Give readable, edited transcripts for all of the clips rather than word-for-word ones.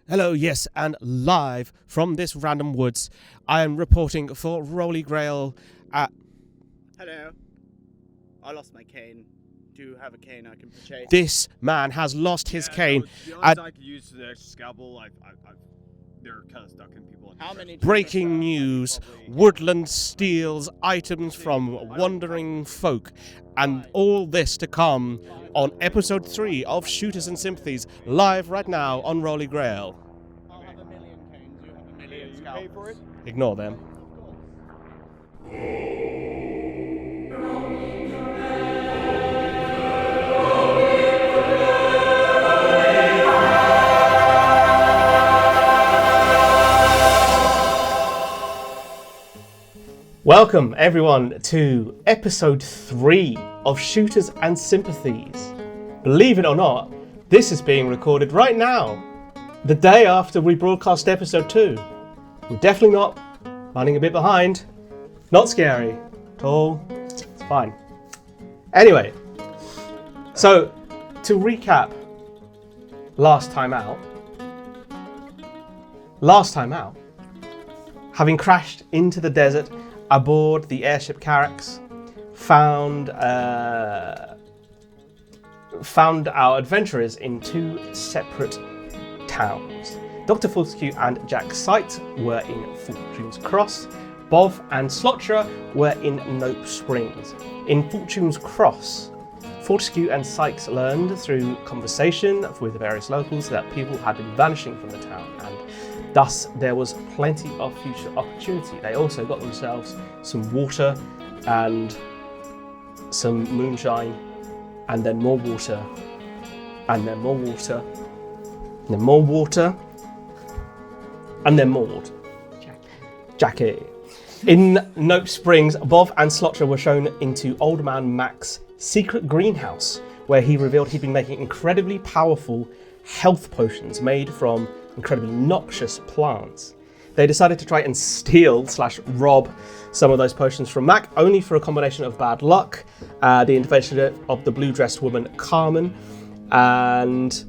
Hello, yes, and live from this random woods, I am reporting for Rolly Grail. Hello. I lost my cane. Do you have a cane I can purchase? This man has lost his cane. No, to be honest, I could use the scalpel. They're kind of stuck in people. How many? Breaking news: Woodland steals items from wandering folk, and all this to come on episode 3 of Shooters and Sympathies, live right now on Rolly Grail. I'll have a million canes. You have a million You scalpels. pay for it? Ignore them. Welcome everyone to episode 3 of Shooters and Sympathies. Believe it or not, this is being recorded right now, the day after we broadcast episode 2. We're definitely not running a bit behind. Not scary at all. It's fine. Anyway, so to recap last time out, having crashed into the desert aboard the airship Carax, found our adventurers in 2 separate towns. Dr. Fortescue and Jack Sight were in Fortune's Cross. Bov and Slotcher were in Nope Springs. In Fortune's Cross, Fortescue and Sykes learned through conversation with the various locals that people had been vanishing from the town, and thus there was plenty of future opportunity. They also got themselves some water and some moonshine, and then more water, and then more water, and then more water, and then more water. Jackie. In Nope Springs, Bov and Slotcher were shown into Old Man Mac's secret greenhouse, where he revealed he'd been making incredibly powerful health potions made from incredibly noxious plants. They decided to try and steal/rob some of those potions from Mac, only for a combination of bad luck, the intervention of the blue-dressed woman Carmen, and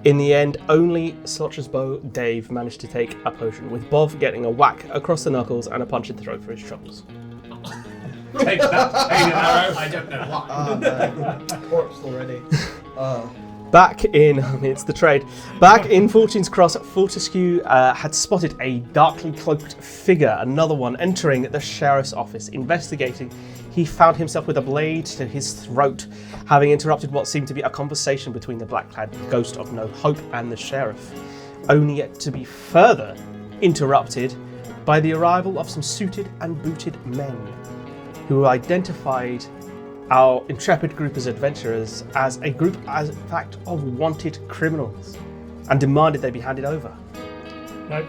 in the end, only Slotcher's beau Dave managed to take a potion, with Bov getting a whack across the knuckles and a punch in the throat for his troubles. Take that, pain and arrow. I don't know why. Oh man, corpse already. Back in, it's the trade. Back in Fortune's Cross, Fortescue had spotted a darkly cloaked figure, another one, entering the sheriff's office. Investigating, he found himself with a blade to his throat, having interrupted what seemed to be a conversation between the black-clad ghost of No Hope and the sheriff, only yet to be further interrupted by the arrival of some suited and booted men, who identified our intrepid group as adventurers as a group, as in fact, of wanted criminals, and demanded they be handed over. Nope.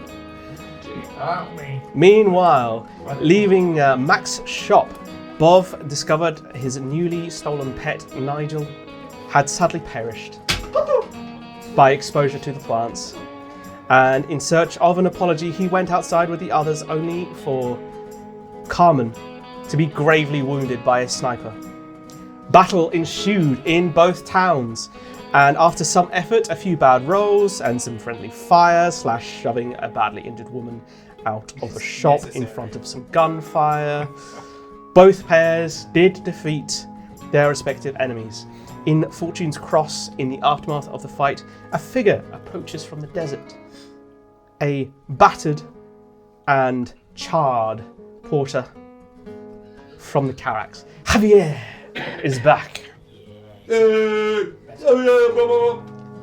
Me. Meanwhile, leaving Mac's shop, Bov discovered his newly stolen pet, Nigel, had sadly perished by exposure to the plants. And in search of an apology, he went outside with the others, only for Carmen to be gravely wounded by a sniper. Battle ensued in both towns, and after some effort, a few bad rolls, and some friendly fire / shoving a badly injured woman out of a shop in front of some gunfire, both pairs did defeat their respective enemies. In Fortune's Cross, in the aftermath of the fight, a figure approaches from the desert. A battered and charred porter from the Carax. Javier is back.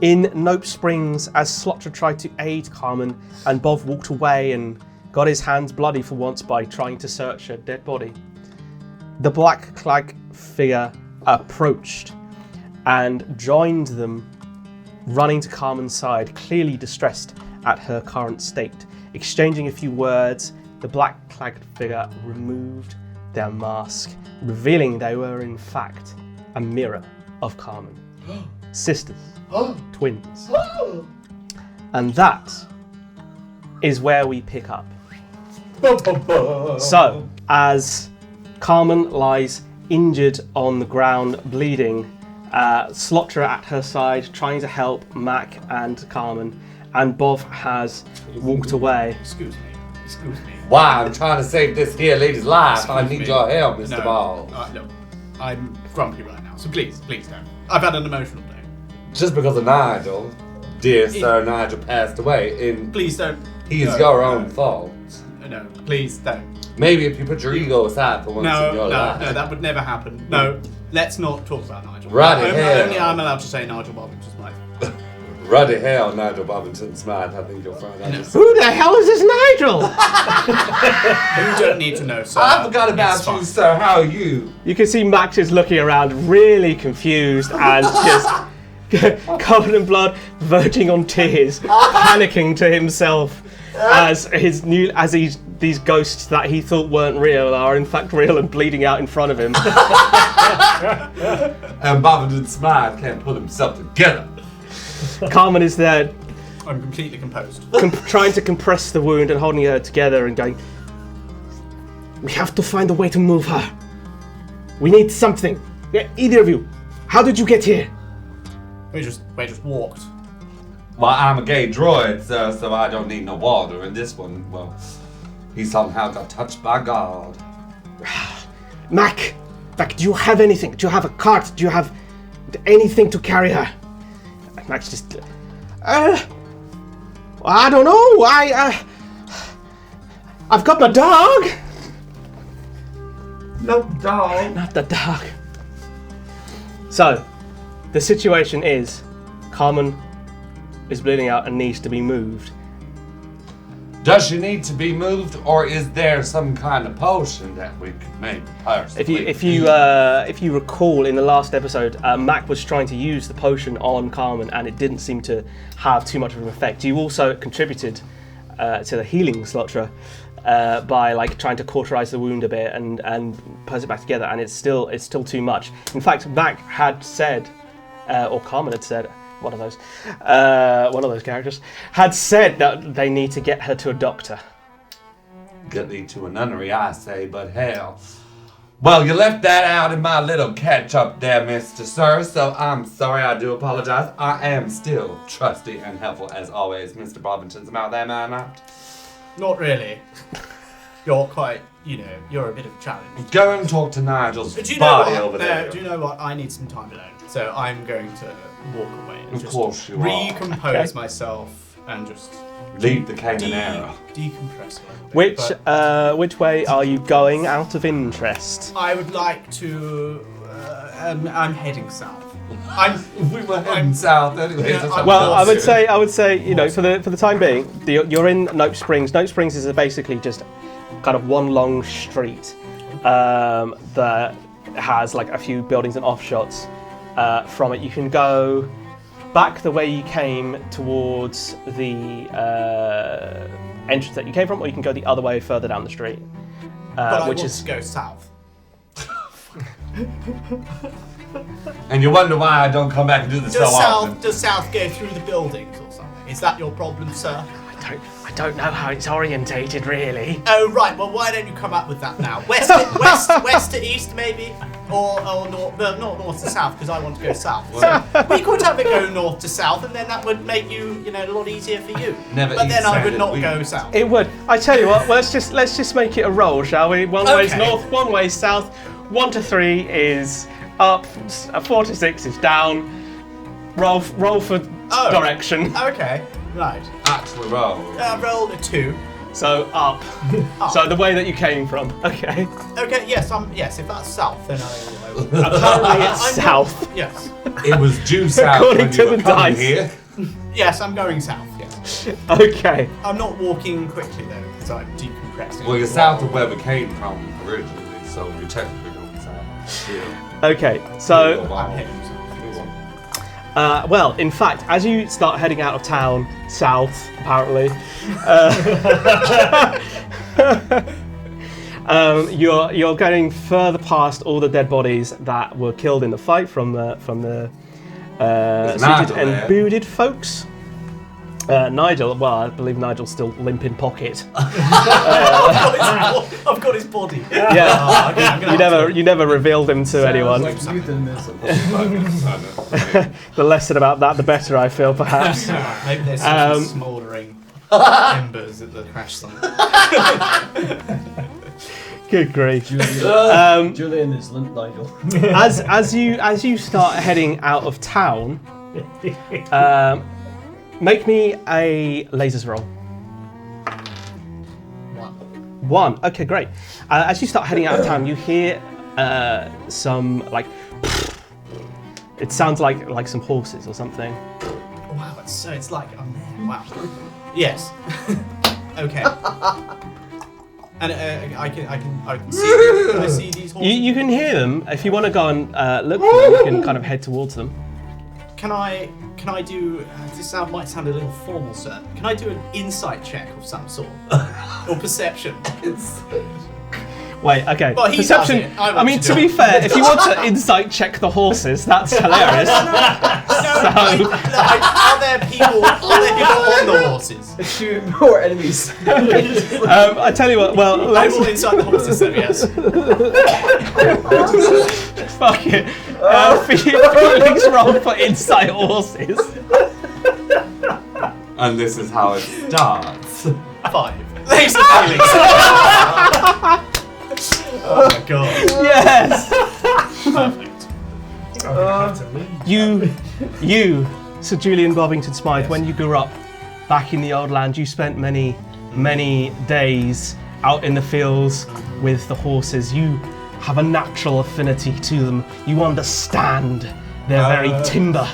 In Nope Springs, as Slotcher tried to aid Carmen, and Bov walked away and got his hands bloody for once by trying to search a dead body, the black-clad figure approached and joined them, running to Carmen's side, clearly distressed at her current state. Exchanging a few words, the black-clad figure removed their mask, revealing they were in fact a mirror of Carmen. Sisters. Twins. And that is where we pick up. So, as Carmen lies injured on the ground, bleeding, Slotcher at her side, trying to help Mac and Carmen, and Bov has walked away. Excuse me. Why? I'm trying to save this here lady's life. I Excuse need me. your help, Mr. No, Ball. Look, I'm grumpy right now, so please don't. I've had an emotional day. Just because of Nigel, dear Sir Nigel passed away, and Please don't. he is No, your no. own fault. No, please don't. Maybe if you put your ego aside for once in your life. No, that would never happen. No, let's not talk about Nigel. Righty hell. Only I'm allowed to say Nigel Bobbins's wife. Ruddy hell, Nigel Bobington smiled. I think you'll find that. Who the hell is this Nigel? You don't need to know, sir. I forgot about It's you, fine. sir. How are you? You can see Max is looking around, really confused and just covered in blood, verging on tears, panicking to himself as these ghosts that he thought weren't real are in fact real and bleeding out in front of him. And Bobington smiled can't put himself together. Carmen is there, I'm completely composed. trying to compress the wound and holding her together and going, "We have to find a way to move her. We need something. Yeah, either of you. How did you get here?" We just walked. Well, I'm a gay droid, sir, so I don't need no water. And this one, well, he somehow got touched by God. Mac, do you have anything? Do you have a cart? Do you have anything to carry her? And Max just, I don't know. I've got my dog. No dog. Not the dog. So, the situation is, Carmen is bleeding out and needs to be moved. Does she need to be moved, or is there some kind of potion that we could make personally? If you recall, in the last episode, Mac was trying to use the potion on Carmen, and it didn't seem to have too much of an effect. You also contributed to the healing, Slotcher, by like trying to cauterize the wound a bit and put it back together, and it's still too much. In fact, Mac had said, or Carmen had said, one of those characters had said that they need to get her to a doctor. Get thee to a nunnery, I say, but hell. Well, you left that out in my little catch up there, Mr. Sir, so I'm sorry, I do apologize. I am still trusty and helpful as always, Mr. Bobington's mouth, am I not? Not really. You're quite, you're a bit of a challenge. Go and talk to Nigel's Do you know body what? over there. Do you know what? I need some time alone, so I'm going to walk away and Of just course you are. recompose myself and just Leave the cane and arrow. decompress a little bit. Which way are you going out of interest? I would like to. I'm heading south. We were heading south anyway. Yeah, I'm- Well, I would say, for the time being, you're in Nope Springs. Nope Springs is basically just kind of one long street that has like a few buildings and offshots from it. You can go back the way you came towards the entrance that you came from, or you can go the other way further down the street, but which I want is to go south. And you wonder why I don't come back and do this so often. Does south go through the buildings or something? Is that your problem, sir? I don't know how it's orientated really. Oh right. Well, why don't you come up with that now? West to east, maybe, or north? Not north to south, because I want to go south. So we could have it go north to south, and then that would make you, a lot easier for you. Never but then I would east-sided, not we- go south. It would. I tell you what. Let's just make it a roll, shall we? One way's Okay. north, one way's south. 1 to 3 is up. 4 to 6 is down. Roll for direction. Okay. Right. Actually, roll. Roll a 2. So up. So the way that you came from. Okay. Okay. Yes. Yes. If that's south, then I will. Apparently it's I'm south. Yes. It was due south According when to you were the coming dice. here. Yes. I'm going south. Yes. Okay. I'm not walking quickly though, because I'm decompressing. Well, you're south of where we came from originally, so you're technically going south. Yeah. Okay. So. I'm heading south. Well, in fact, as you start heading out of town, south, apparently, you're going further past all the dead bodies that were killed in the fight from the There's suited Nigel and there. booted folks. Nigel, well, I believe Nigel's still limp in pocket. I've got his body. Yeah, Oh, okay, I'm gonna you never revealed him to anyone. Like euphemism. The less said about that, the better, I feel, perhaps. Maybe there's some smouldering embers at the crash site. Good grief. Julian is limp Nigel. As you start heading out of town, make me a lasers roll. 1. Okay, great. As you start heading out of town, you hear some like. It sounds like some horses or something. Wow, it's like I'm there. Wow. Yes. Okay. And I can see. Can I see these horses? You can hear them. If you want to go and look for them, you can kind of head towards them. Can I do? This might sound a little formal, sir. Can I do an insight check of some sort, or perception? Wait, okay. Well, he Perception. does it. I want I mean, to to do be it. fair, if you want to insight check the horses, that's hilarious. Are there people on the horses? Shoot more enemies. I tell you what. Well, I let's will inside the horses, though. Yes. fuck it. Felix roll for insight horses. And this is how it starts. 5. Laser Felix. Oh my god. Yes. Perfect. You, Sir Julian Bobbington Smythe, when you grew up back in the old land, you spent many days out in the fields with the horses. You have a natural affinity to them. You understand their very timber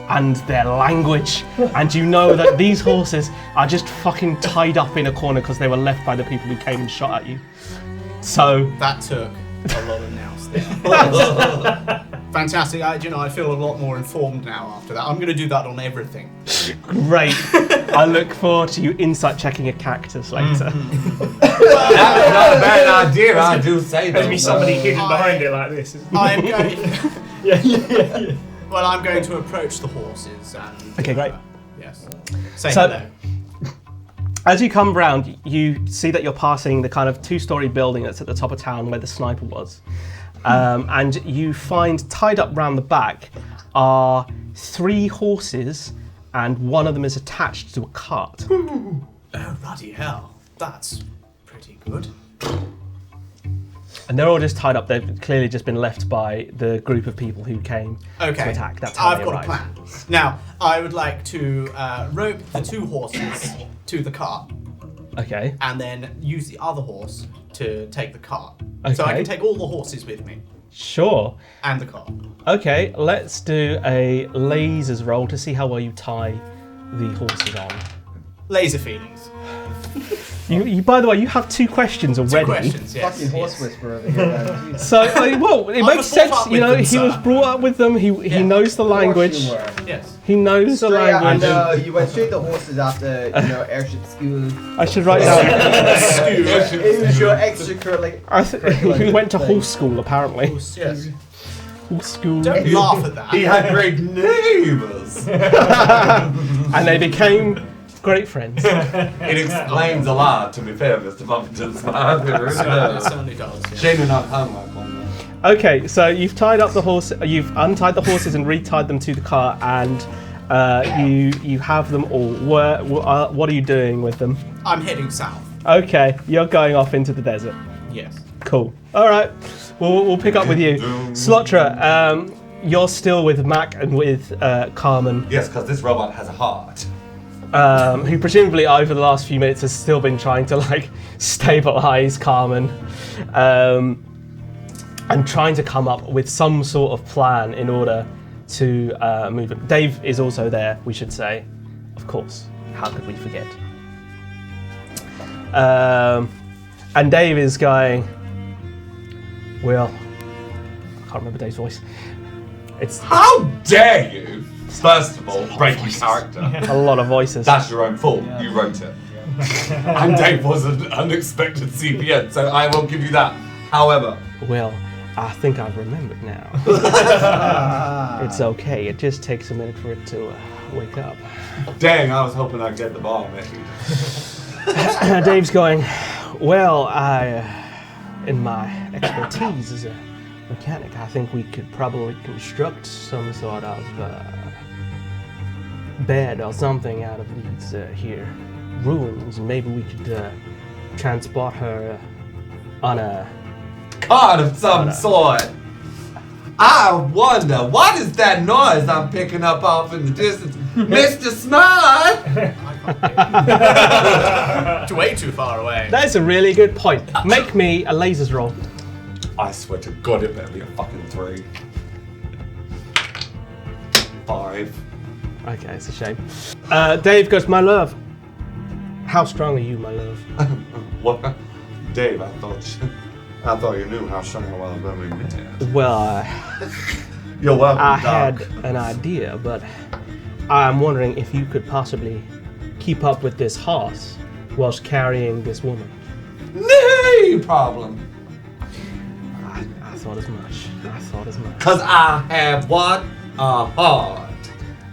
and their language, and you know that these horses are just fucking tied up in a corner because they were left by the people who came and shot at you. So That took a lot of nous there. Fantastic. I feel a lot more informed now after that. I'm going to do that on everything. great. I look forward to you insight checking a cactus later. That's not a bad idea, I do say that. There's me somebody hidden behind it like this. I'm going. Yeah. Well, I'm going to approach the horses and. Okay, great. Yes. Say So- hello. As you come round, you see that you're passing the kind of 2-story building that's at the top of town where the sniper was. And you find tied up round the back are 3 horses, and one of them is attached to a cart. Oh, bloody hell. That's pretty good. And they're all just tied up. They've clearly just been left by the group of people who came to Okay. attack. That's how I've they got arrived. a plan. Now, I would like to rope the 2 horses to the cart Okay. and then use the other horse to take the cart. So I Okay. can take all the horses with me Sure. and the cart. Okay, let's do a lasers roll to see how well you tie the horses on. Laser feelings. You by the way, you have 2 questions 2 already. questions, yes. Fucking horse whisperer over here, man. So, well, it I makes was sense. brought up You with know, them, he was sir. brought up with them. He knows the language. Of course you were. Yes. He knows the Straight out, language. and you went straight to horses after, airship school. I should write down. It was your extracurricular. He went to horse school apparently. Yes. Horse school. Don't laugh at that. He had great neighbours. And they became great friends. It explains a lot, to be fair, Mr. Bumpington's It father. certainly does. Yeah. Shame you're not homework on that. Okay, so you've tied up the horse. You've untied the horses and retied them to the cart, and you have them all. What are you doing with them? I'm heading south. Okay, you're going off into the desert. Yes. Cool. All right, we'll pick up with you, Slotra. You're still with Mac and with Carmen, Yes, because this robot has a heart. who presumably over the last few minutes has still been trying to stabilize Carmen, and trying to come up with some sort of plan in order to move him. Dave is also there, we should say, of course. How could we forget? And Dave is going, well, I can't remember Dave's voice. It's How dare you? First of all, breaking character. a lot of voices. That's your own fault. You wrote it. And Dave was an unexpected CPN, so I won't give you that. However, Well, I think I've remembered now. It's okay. It just takes a minute for it to wake up. Dang, I was hoping I'd get the ball, maybe. Dave's going, well, in my expertise as a mechanic, I think we could probably construct some sort of bed or something out of these here ruins, and maybe we could transport her on a Card of some sort. I wonder, what is that noise I'm picking up off in the distance? Mr. Smart! It's way too far away. That is a really good point. Make me a lasers roll. I swear to God, it better be a fucking 3. 5. Okay, it's a shame. Dave goes, my love. How strong are you, my love? What? Dave, I thought you knew how strong I was when we met. Well, You're welcome, I Doc. had an idea, but I'm wondering if you could possibly keep up with this horse whilst carrying this woman. No problem. I thought as much. Cause I have what? A heart.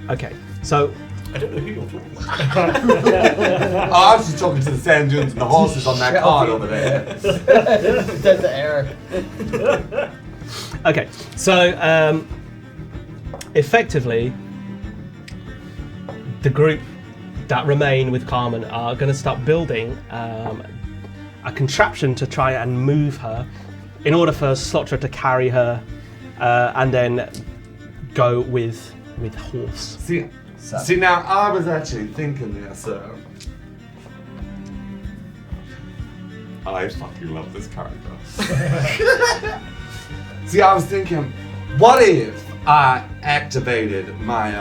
Okay, so I don't know who you're talking about. Oh, I was just talking to the sand dunes and the horses on that card over there. That's the error. okay, so effectively, the group that remain with Carmen are going to start building a contraption to try and move her, in order for Slotra to carry her, and then go with horse. See, now I was actually thinking there, sir. I fucking love this character. See, I was thinking, what if I activated my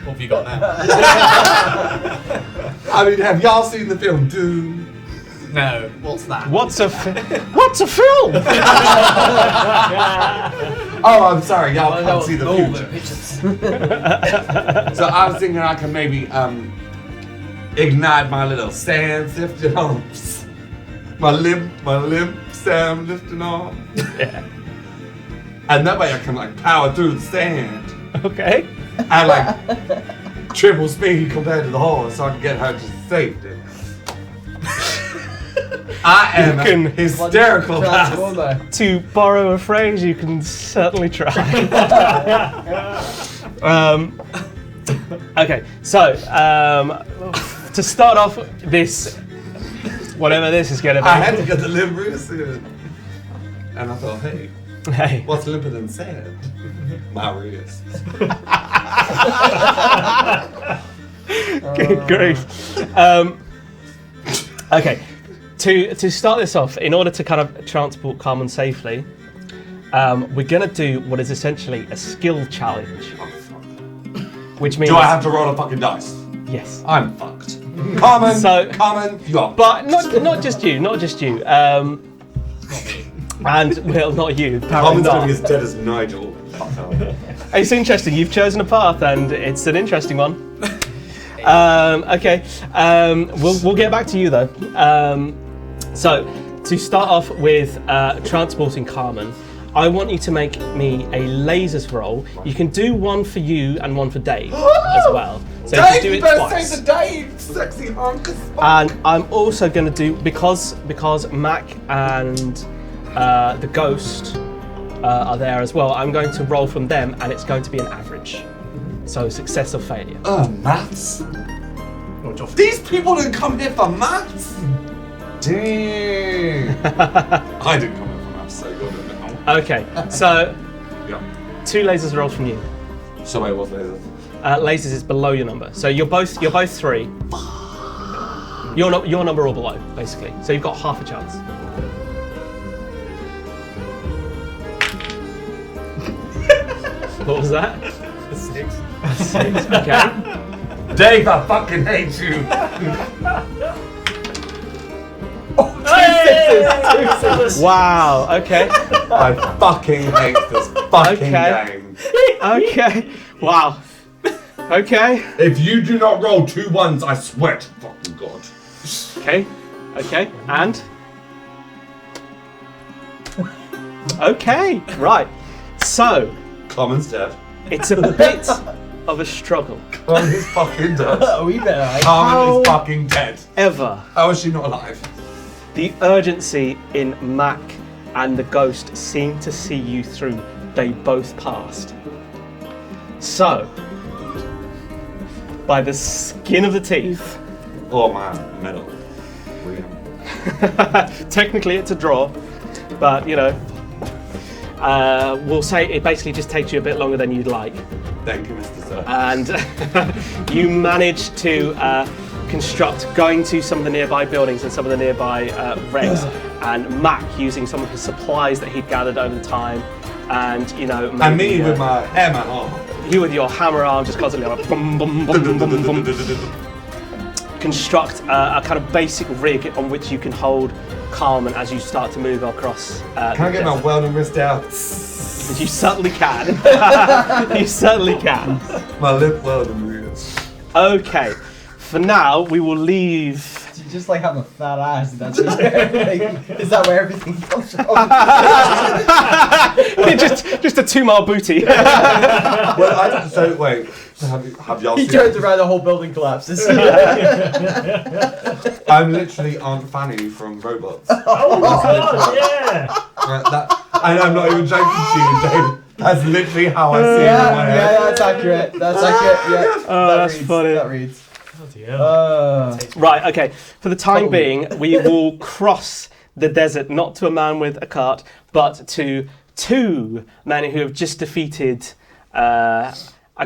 What have you got now? I mean, have y'all seen the film Doom? No. What's that? What's a film? Oh, I'm sorry, y'all can't see the future. pictures. So I was thinking I can maybe ignite my little sand sifting arms. My limp sand lifting arm. Yeah. And that way I can like power through the sand. Okay. And like triple speed compared to the horse so I can get her to safety. I am can- hysterical. Transformer. To borrow a phrase, you can certainly try. Okay, so to start off this, whatever this is going to be. I had to get the limp wrist in. And I thought, hey, Hey, what's limper than sand? My wrist. good grief. Okay, to start this off, in order to kind of transport Carmen safely, we're going to do what is essentially a skill challenge. Which means... Do I have to roll a fucking dice? Yes. I'm fucked. Carmen, So- Carmen, you are. But not just you. And, well, not you. Apparently Carmen's gonna not. be as dead as Nigel. Fuck her. It's interesting. You've chosen a path, and it's an interesting one. Okay. We'll get back to you though. So to start off with transporting Carmen, I want you to make me a lasers roll. You can do one for you and one for Dave as well. So Dave, you do you it better twice. say the Dave, sexy hunk as fuck. And I'm also going to do, because Mac and the Ghost are there as well, I'm going to roll from them, and it's going to be an average. So success or failure. Maths? These people didn't come here for maths? Dang. I didn't come here for maths, so go with it now. Okay, so Yeah. 2 lasers rolled from you. So wait, what's laser? Lasers is below your number, so you're both 3. Your number or below, basically. So you've got half a chance. What was that? 6. 6. Okay. Dave, I fucking hate you. Wow. Okay. I fucking hate this fucking Okay. game. Okay. Wow. Okay. If you do not roll 2 1s, I swear to fucking God. Okay. Okay. And Okay, right. So, Carmen's dead. it's a bit of a struggle. Carmen is fucking dead. We better. Carmen is fucking dead. Ever. How is she not alive? The urgency in Mac and the ghost seem to see you through. They both passed. So, by the skin of the teeth, Oh man, medal. technically it's a draw, but you know, we'll say it basically just takes you a bit longer than you'd like. Thank you, Mr. Sir. And you manage to construct, going to some of the nearby buildings and some of the nearby wrecks, and Mac using some of his supplies that he'd gathered over the time, and you know, maybe, And me with my hammer arm. you with your hammer arm just constantly like bum, bum, bum, bum, bum, bum, construct a kind of basic rig on which you can hold Carmen as you start to move across. Can I get my welding wrist out? You certainly can. You certainly can. My lip welding wrist. Okay, for now we will leave. You just like have a fat ass. And that's just, like, is that where everything comes from? just a 2-mile booty. Well, so wait, have y'all He seen? turns around, the whole building collapses. I'm literally Aunt Fanny from Robots. Oh my god, yeah! And I'm not even joking to you, David. That's literally how I see it in my head. Yeah, that's accurate. That's accurate. Yeah. Oh, that's funny. That reads. Bloody hell. Right, okay. For the time being, we will cross the desert, not to a man with a cart, but to 2 men who have just defeated a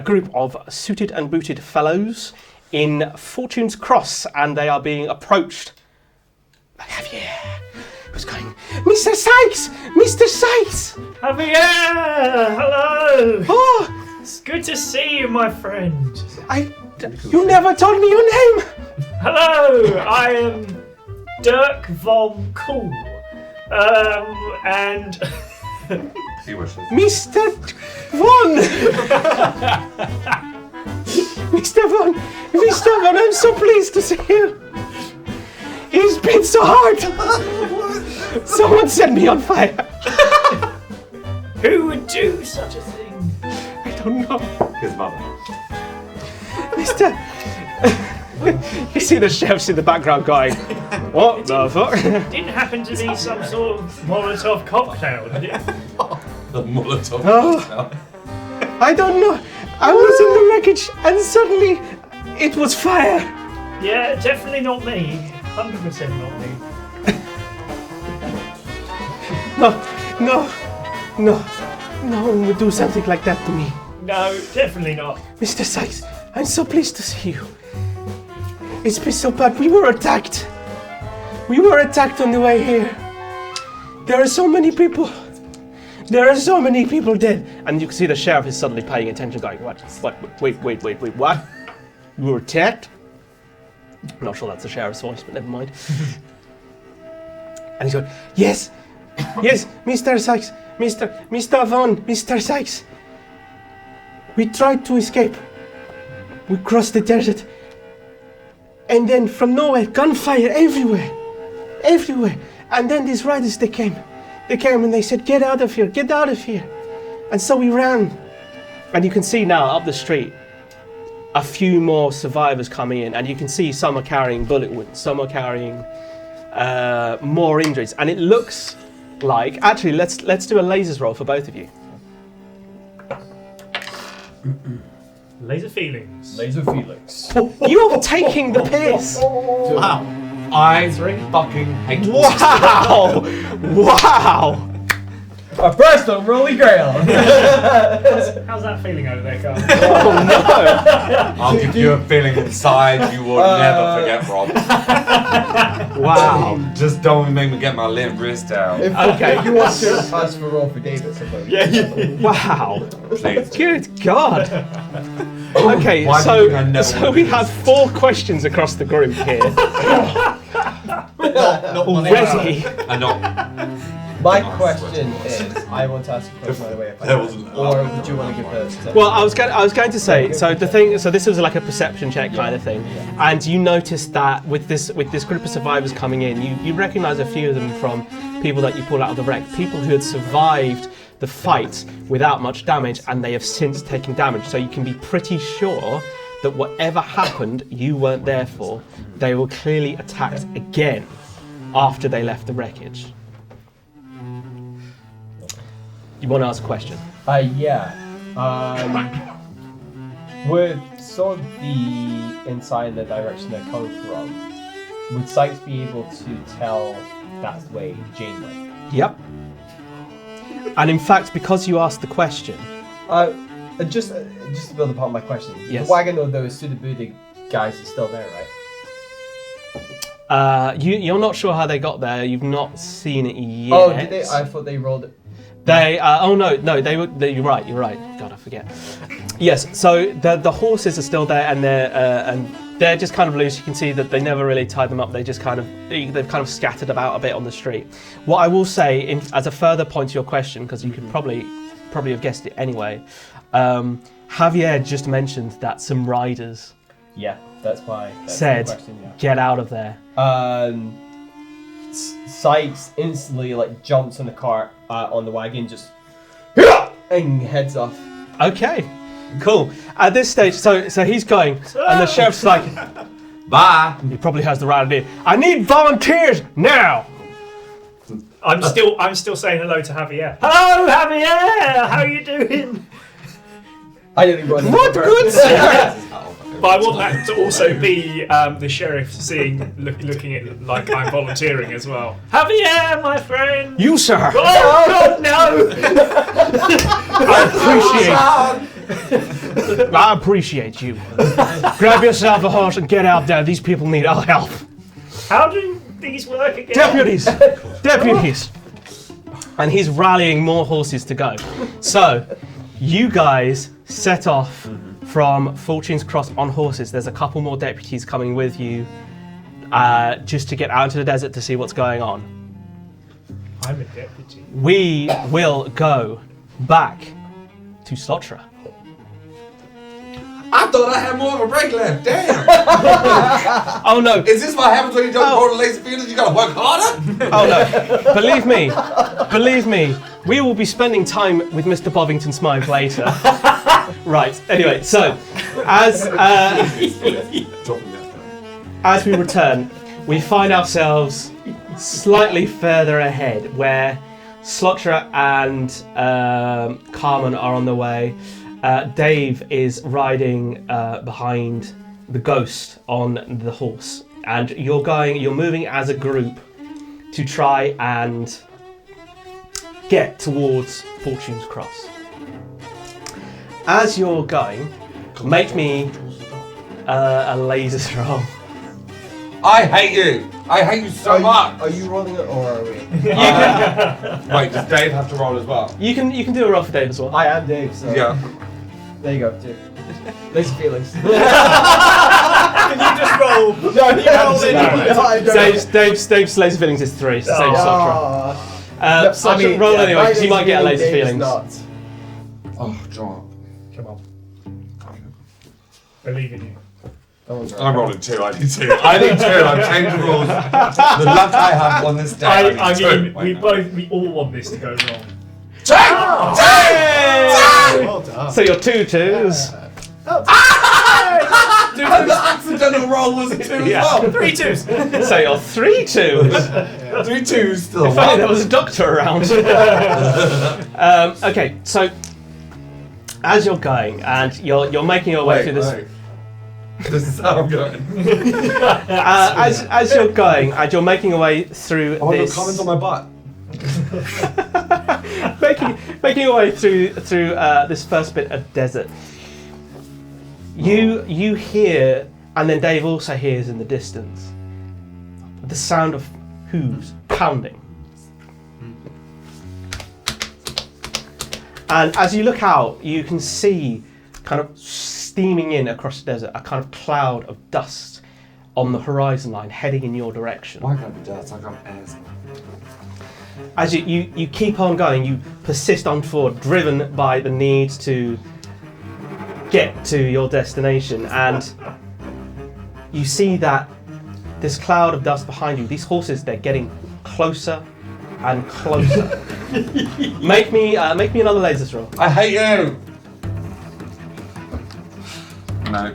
group of suited and booted fellows in Fortune's Cross, and they are being approached by Javier, who's going, Mr. Sykes! Mr. Sykes! Javier! Hello! Oh, It's good to see you, my friend. you never told me your name! Hello! I am Dirk von Cool. And... He wishes. Mr. Von! Mr. Von! Mr. Von, I'm so pleased to see you! It's been so hard! Someone set me on fire! who would do such a thing? I don't know. His mother. Mr. You see the chefs in the background going, what the fuck? Didn't happen to be some sort of Molotov cocktail, did it? The Molotov. Oh. I don't know. I was in the wreckage and suddenly it was fire. Yeah, definitely not me. 100% not me. No one would do something like that to me. No, definitely not. Mr. Sykes, I'm so pleased to see you. It's been so bad. We were attacked. We were attacked on the way here. There are so many people. There are so many people dead. And you can see the sheriff is suddenly paying attention, going, what? Wait, what? You were attacked? I'm not sure that's the sheriff's voice, but never mind. And he's going, yes, Mr. Sykes, Mr. Von, Mr. Sykes. We tried to escape. We crossed the desert. And then from nowhere, gunfire everywhere. And then these riders, they came and they said, get out of here. And so we ran. And you can see now up the street, a few more survivors coming in. And you can see some are carrying bullet wounds, some are carrying more injuries. And it looks like, actually, let's do a lasers roll for both of you. Laser feelings. Laser Felix. You're taking the piss. Wow. I fucking hate Wow! A first unruly grail. How's that feeling over there, Carl? Oh no! I'll give you a feeling inside you will never forget, Rob. Wow. Just don't make me get my limp wrist out. Okay. You want to pass for roll for David? Wow. Please. Good God. Okay, Why do you think I never so wanna we do have this? 4 questions across the group here Not one already. I know. My question is, I want to ask a question by the way, if I That can. wasn't- Or would you want to give the? Well, I was going to say, so this was like a perception check kind of thing, and you noticed that with this group of survivors coming in, you recognise a few of them from people that you pulled out of the wreck, people who had survived the fight without much damage, and they have since taken damage. So you can be pretty sure that whatever happened, you weren't there for. They were clearly attacked again after they left the wreckage. You want to ask a question? Yeah. Would sort of the inside the direction they're coming from, would Sykes be able to tell that's the way Jane went? Yep. And in fact, because you asked the question, Just to build upon my question, Yes. the wagon of those Sudabudi guys is still there, right? you're not sure how they got there. You've not seen it yet. Oh, did they? I thought they rolled it. They. Oh no, they were. You're right. God, I forget. Yes. So the horses are still there, and they're just kind of loose. You can see that they never really tied them up. They've kind of scattered about a bit on the street. What I will say, as a further point to your question, because you could probably have guessed it anyway. Javier just mentioned that some riders Yeah, that's why. That's said, the question, yeah. "Get out of there." Sykes instantly jumps on the cart on the wagon, just and heads off. Okay, cool. At this stage, so he's going, and the sheriff's like, Bye. he probably has the right idea. I need volunteers now. I'm still saying hello to Javier. Hello, Javier. How you doing? I didn't go on. What good sir? But I want that to also be the sheriff looking at it like I'm volunteering as well. Javier, my friend. You, sir. Oh God, no! I appreciate you. Grab yourself a horse and get out there. These people need our help. How do these work again? Deputies. And he's rallying more horses to go. So, you guys set off from Fortune's Cross on horses. There's a couple more deputies coming with you just to get out into the desert to see what's going on. I'm a deputy. We will go back to Slotra. I thought I had more of a break left. Damn. Oh no! Is this what happens when you don't roll the lazy feelings? You gotta work harder? Oh no! Believe me, we will be spending time with Mr. Bovington Smythe later. Right. Anyway, so as we return, we find ourselves slightly further ahead, where Slotra and Carmen are on the way. Dave is riding behind the ghost on the horse, and you're moving as a group to try and get towards Fortune's Cross. As you're going, make me a laser roll. I hate you. I hate you so much. Are you rolling it or are we? Wait, does Dave have to roll as well? You can do a roll for Dave as well. I am Dave, so Yeah. there you go. Dude. Lazy feelings. Can you just roll? No, he rolled it. No, I don't. Dave's laser feelings is 3. It's the same as Slotra. No, Slotra, roll anyway, because you might get a laser feelings. Not. Oh, John. Come on. Believe in you. I'm rolling 2. I need 2. I need 2. I've changed the rules. The luck I have on this day. I need mean, 2. we all want this to go wrong. Well done. So you're 2 twos. Dude, the accidental roll was a 2 as Yeah. well. 3 twos. So you're 3 twos. 3 twos still. If only there was a doctor around. Okay, so as you're going and you're making your way through this. Wait. This is how I'm going. As you're going and you're making your way through I want this. to comment on my butt. making your way through this first bit of desert. You hear, and then Dave also hears in the distance, the sound of hooves pounding. And as you look out, you can see kind of steaming in across the desert a kind of cloud of dust on the horizon line heading in your direction. Why can't be dust? I got asthma. as you keep on going, you persist on forward, driven by the need to get to your destination, and you see that this cloud of dust behind you, these horses, they're getting closer and closer. Make me another lasers roll. I hate you! No.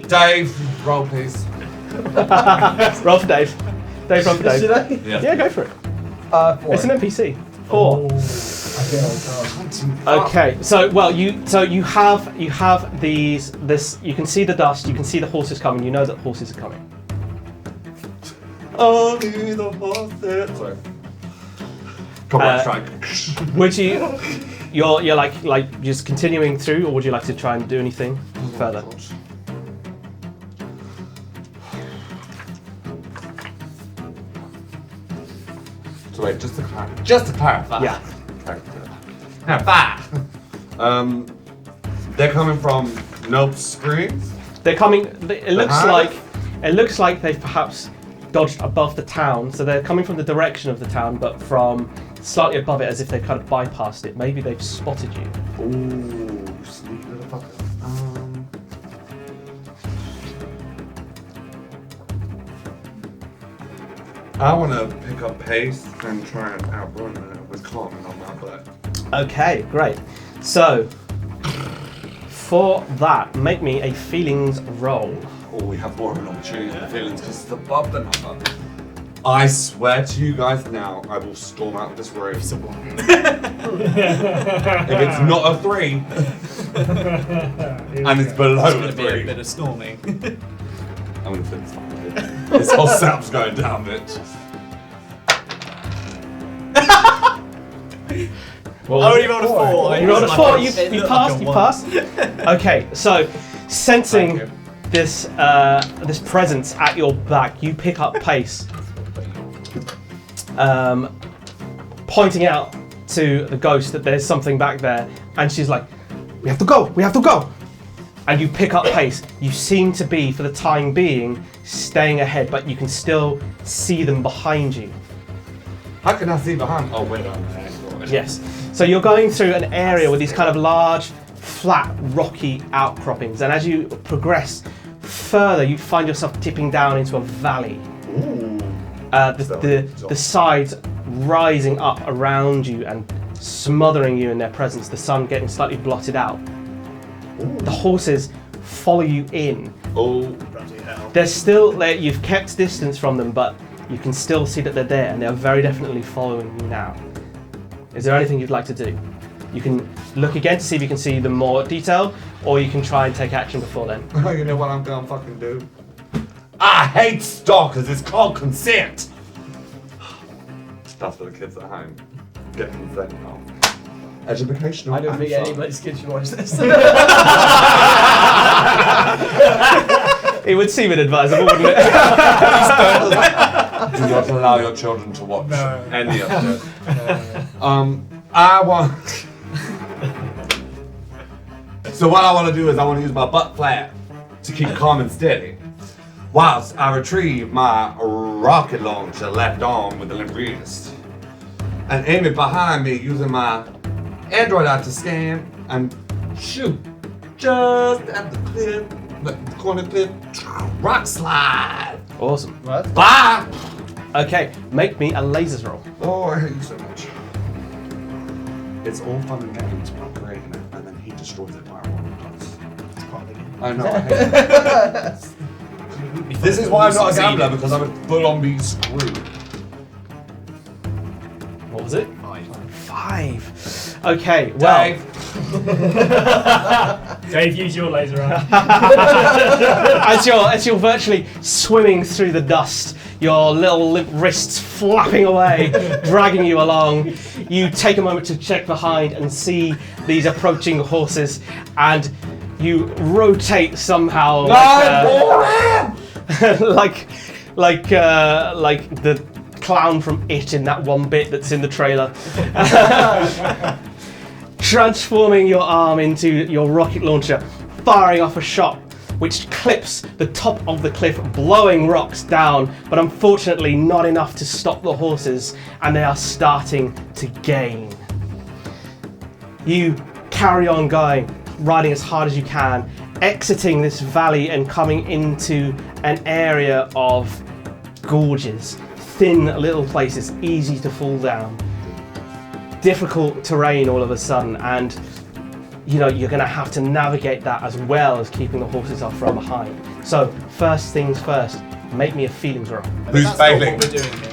Dave, roll please. Roll for Dave. Dave, roll for Dave. Should I? Yeah, go for it. 4. It's an NPC. 4. Okay, so you have this. You can see the dust. You can see the horses coming. You know that horses are coming. Only the horses. Sorry. Combat strike. Would you're like just continuing through, or would you like to try and do anything further? So wait, just to clarify. Yeah. They're coming from Nope Springs. They're coming. It Behind? looks like they've perhaps dodged above the town, so they're coming from the direction of the town, but from slightly above it, as if they kind of bypassed it. Maybe they've spotted you. Ooh, sneaky little fucker. I want to pick up pace and try and outrun with Carmen on my butt. Okay, great. So for that, make me a feelings roll. Oh, we have more of an opportunity for feelings because it's above the number. I swear to you guys now, I will storm out of this room. If it's not a 3, and it's below It's a going to 3, be a bit of storming. I'm going to flip this fucking bit. This whole setup's going down, bitch. I only rolled a 4. You rolled a 4. You passed. You passed. Okay, so sensing this presence at your back, you pick up pace, pointing out to the ghost that there's something back there, and she's like, "We have to go. We have to go." And you pick up pace. You seem to be, for the time being, staying ahead, but you can still see them behind you. How can I see behind? Oh, wait, I'm there. Yes. So you're going through an area with these kind of large, flat, rocky outcroppings, and as you progress further, you find yourself tipping down into a valley. Ooh. The sides rising up around you and smothering you in their presence, the sun getting slightly blotted out. Ooh. The horses follow you in. Oh. Bloody hell. They're still there. You've kept distance from them, but you can still see that they're there, and they're very definitely following you now. Is there anything you'd like to do? You can look again to see if you can see them more detailed, or you can try and take action before then. You know what I'm gonna fucking do? I hate stalkers. It's called consent. That's for the kids at home. Get consent now. Educational. I don't think anybody's kid should watch this. It would seem inadvisable, wouldn't it? Do not allow your children to watch any of this. I want. So what I want to do is I want to use my butt flap to keep calm and steady, whilst I retrieve my rocket launcher left arm with the limp wrist, and aim it behind me using my Android eye to scan and shoot just at the clip, the corner clip, rock slide. Awesome. What? Bye. Okay, make me a lasers roll. Oh, I hate you so much. It's all fun and games when I'm creating it, and then he destroys it by rolling dice. It's part of the game. I know, I hate it. This is why I'm not a gambler, because I would full on be screwed. What was it? 5. 5. Okay, well. Dave, use your laser arm. As you're virtually swimming through the dust, your little limp wrists flapping away, dragging you along, you take a moment to check behind and see these approaching horses, and you rotate somehow like the clown from It in that one bit that's in the trailer. Transforming your arm into your rocket launcher, firing off a shot which clips the top of the cliff, blowing rocks down, but unfortunately not enough to stop the horses, and they are starting to gain. You carry on going, riding as hard as you can, exiting this valley and coming into an area of gorges, thin little places, easy to fall down. Difficult terrain all of a sudden, and you're going to have to navigate that as well as keeping the horses off from behind. So first things first, make me a feelings roll. Who's That's failing? not what we're doing here.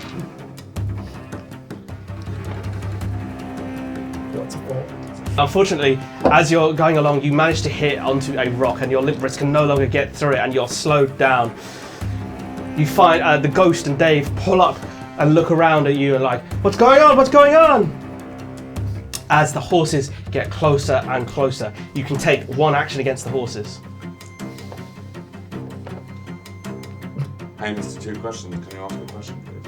Unfortunately, as you're going along, you manage to hit onto a rock and your limbers can no longer get through it and you're slowed down. You find the ghost and Dave pull up and look around at you and like, what's going on? What's going on? As the horses get closer and closer, you can take one action against the horses. Hey, Mr. Two Questions, can you ask a question, please?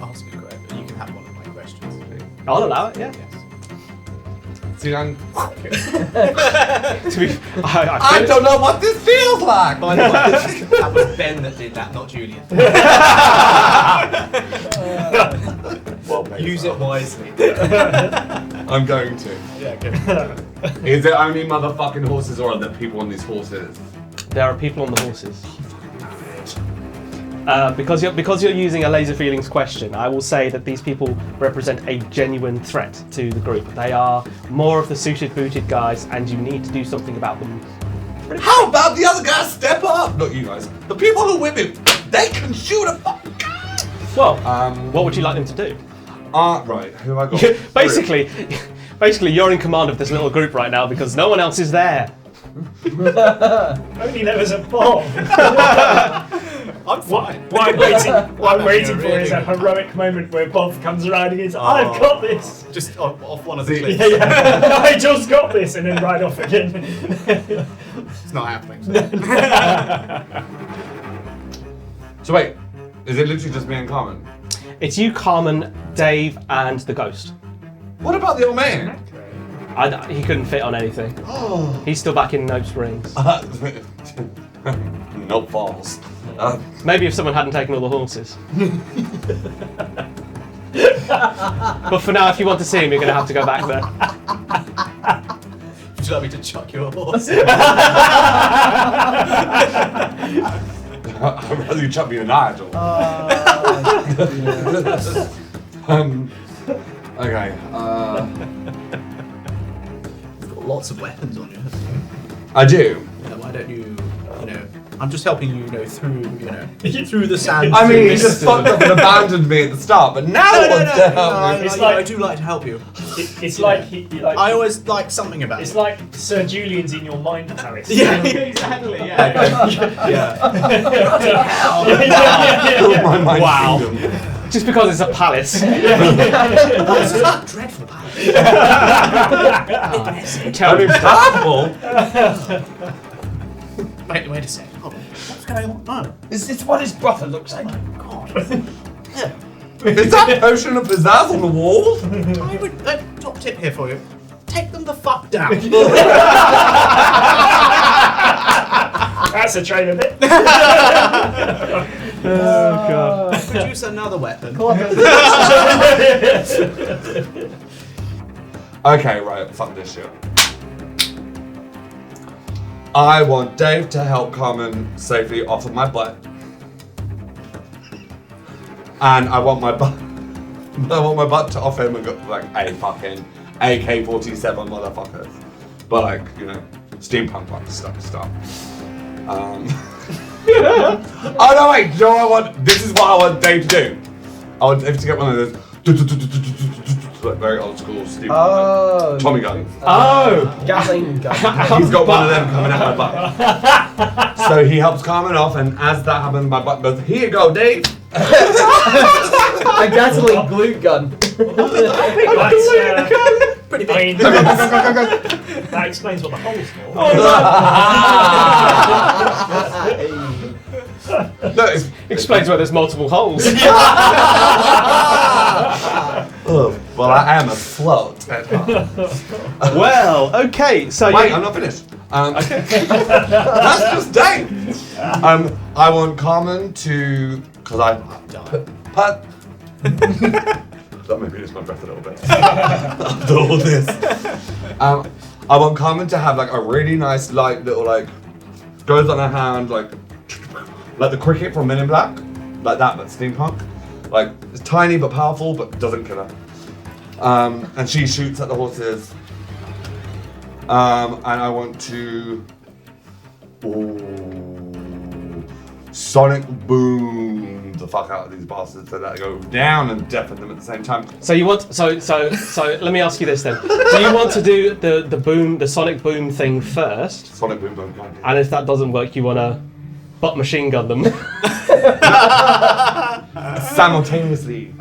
Ask a question. You can have one of my questions. I'll allow it, yeah. Yes. See, I I don't know what this feels like! By the way, that was Ben that did that, not Julian. Use it wisely. I'm going to. Yeah, good. Is it only motherfucking horses or are there people on these horses? There are people on the horses. Because you're using a laser feelings question, I will say that these people represent a genuine threat to the group. They are more of the suited booted guys, and you need to do something about them. How about the other guys step up? Not you guys. The people who whip him, they can shoot a fucking guy! Well, what would you like them to do? Right, who have I got? Basically, you're in command of this little group right now because no one else is there. Only there was a bomb. I'm fine. What I'm waiting for is a heroic moment where Bob comes around and goes, I've got this! Just off one of the See- cliffs. Yeah. I just got this, and then ride off again. It's not happening. So wait, is it literally just me and Carmen? It's you, Carmen, Dave, and the ghost. What about the old man? He couldn't fit on anything. He's still back in Nope Springs. No falls. Maybe if someone hadn't taken all the horses. But for now, if you want to see him, you're going to have to go back there. Would you like me to chuck your horse? I'd rather you chuck me in Nigel. Okay. You've got lots of weapons on you. I do. Why don't you I'm just helping you, through, through the sand. I mean, he just fucked up and abandoned me at the start, but now he wants to help me. It's I do like to help you. It's like I always like something about it's it. like Sir Julian's in your mind palace. Yeah, exactly. Yeah. My mind Wow. kingdom. Just because it's a palace. This is a dreadful palace. I mean, powerful. Wait a second. Hold on. What's going on? Oh, Is this what his brother looks like? God. Yeah. Is that potion of pizzazz on the wall? I would, top tip here for you. Take them the fuck down. That's a trailer bit. Oh god. Produce another weapon. Okay, right, fuck this shit. I want Dave to help Carmen safely off of my butt. And I want my butt to off him and go like a fucking AK-47 motherfuckers. But like, steampunk like stuff. Oh no wait, this is what I want Dave to do. I want Dave to get one of those like very old school steampunk Tommy gun. Gatling gun. He's got one of them coming out my butt. So he helps Carmen off, and as that happens, my butt goes, here you go, Dave. A Gatling glue gun. That's, Pretty I big. mean, that explains what the hole's for. No, it's, Explains why there's multiple holes. ugh. Well, I am afloat at heart. Well, okay, so Wait, I'm not finished. That's just Dave. I want Carmen to, because that made me lose my breath a little bit. After all this, I want Carmen to have like a really nice, light little like goes on her hand like the cricket from Men in Black, like that, but steampunk. Like it's tiny but powerful, but doesn't kill her. And she shoots at the horses. And I want to sonic boom the fuck out of these bastards so that they go down and deafen them at the same time. So you want so let me ask you this then. Do you want to do the sonic boom thing first? Sonic boom boom. Boom. And if that doesn't work, you want to butt machine gun them? Simultaneously.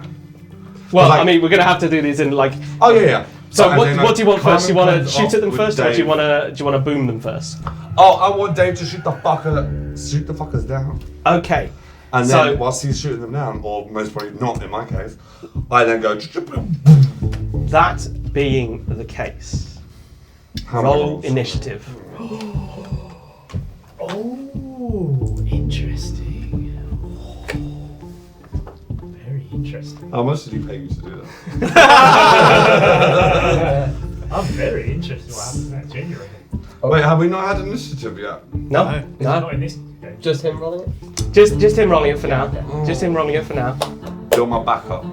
Well, Like- I mean, we're going to have to do these in like... Oh yeah. So as in, what do you want first? You Carmen want to comes shoot at them up first, with or do you Dave. want to boom them first? Oh, I want Dave to shoot the fuckers down. Okay. And So- then whilst he's shooting them down, or most probably not in my case, I then go. That being the case, How many roll rolls? initiative. Oh, interesting. Very interesting. How much did he pay you to do that? I'm very interested in what happens next, genuinely. Wait, have we not had initiative yet? No, Not in this game. Just him rolling it? just him rolling it for now. Just him rolling it for now. You're my backup.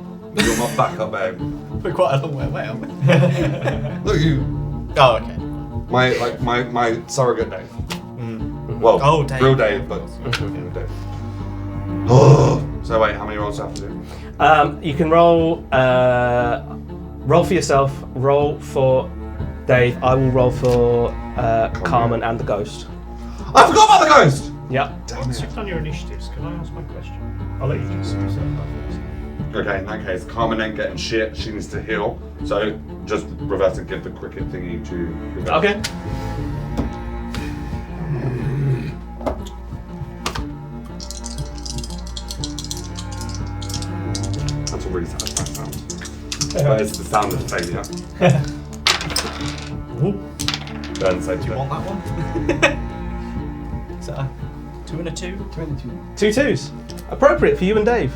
You're my backup, babe. We're quite a long way away, aren't we? Look, you. Oh, okay. My surrogate Dave. Well, Oh, Dave. real Dave, but real Dave. So wait, how many rolls do I have to do? You can roll for yourself, roll for Dave. I will roll for Carmen and the ghost. I forgot about the ghost. Yep. Once you've done your initiatives, can I ask my question? I'll let you just yourself first. Okay, in that case, Carmen ain't getting shit. She needs to heal. So just reverse and give the cricket thingy to the ghost. Okay. That's a really satisfying sound. That is the sound of failure. Don't say Do you want that one? Is that a 2 and a 2? 2 twos. Appropriate for you and Dave.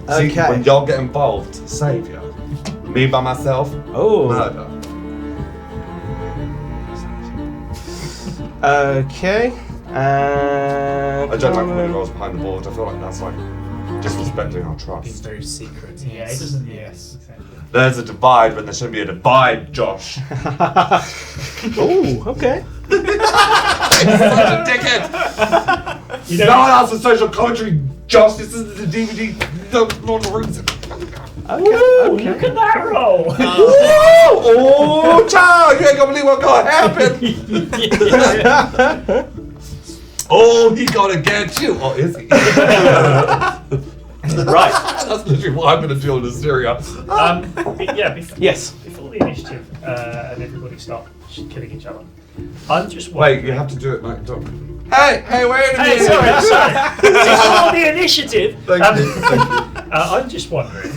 See, Okay. when y'all get involved, savior. Me by myself, Oh. murder. Okay. And I don't like when Carmen. it goes behind the board. I feel like that's like disrespecting our He's trust. very secret. Yeah, it doesn't. Yes, exactly. There's a divide when there shouldn't be a divide, Josh. Oh, okay. Such a dickhead. You No know, one else is social commentary, Josh. This is the DVD. No, Lord of the Rings. Okay. look at that roll. Oh, child, you ain't gonna believe what's gonna happen. Oh, he gonna get you. Or is he? Right. That's literally what I'm gonna do on Assyria. Yes. Before the initiative and everybody start killing each other, I'm just Wait, wondering. you have to do it like Doc. Hey, wait a Hey, minute. sorry. Before the initiative, Thank you. I'm just wondering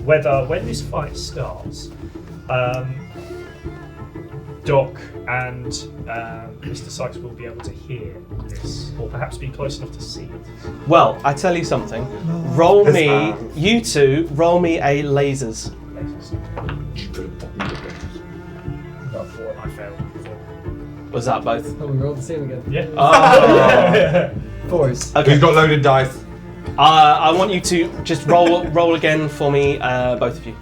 whether when this fight starts, Doc and Mr. Sykes will be able to hear this, or perhaps be close enough to see it. Well, I tell you something. Roll This me, man. you two, roll me a lasers. Got 4. I failed before. Was that both? Oh, we rolled the same again. Yeah. Oh. 4s. Okay. He's got loaded dice. I want you to just roll again for me, both of you.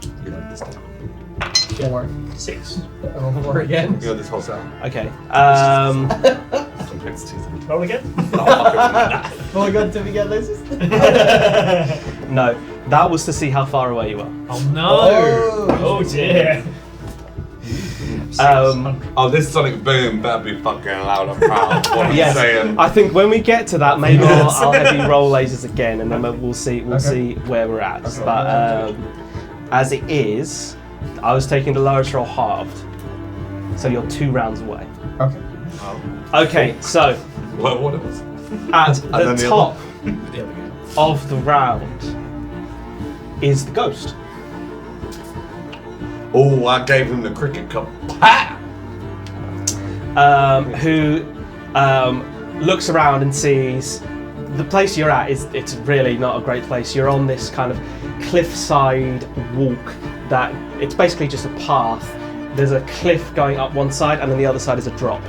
4. 6. Oh, 4 again. You got this whole sound. Okay. Complexities. Roll again. Oh my god, did we get lasers? No, that was to see how far away you were. Oh no! Oh. Oh dear! Oh, this sonic boom better be fucking loud and proud. What I'm Yes, saying. I think when we get to that, maybe I'll have you roll lasers again, and then we'll see where we're at. But as it is, I was taking the lowest roll halved, so you're 2 rounds away. Okay. Okay, so Well, what it was? at then the the top of the round, is the ghost. Oh, I gave him the cricket cup. Ha! Who looks around and sees the place you're at it's really not a great place. You're on this kind of cliffside walk that it's basically just a path. There's a cliff going up one side and then the other side is a drop.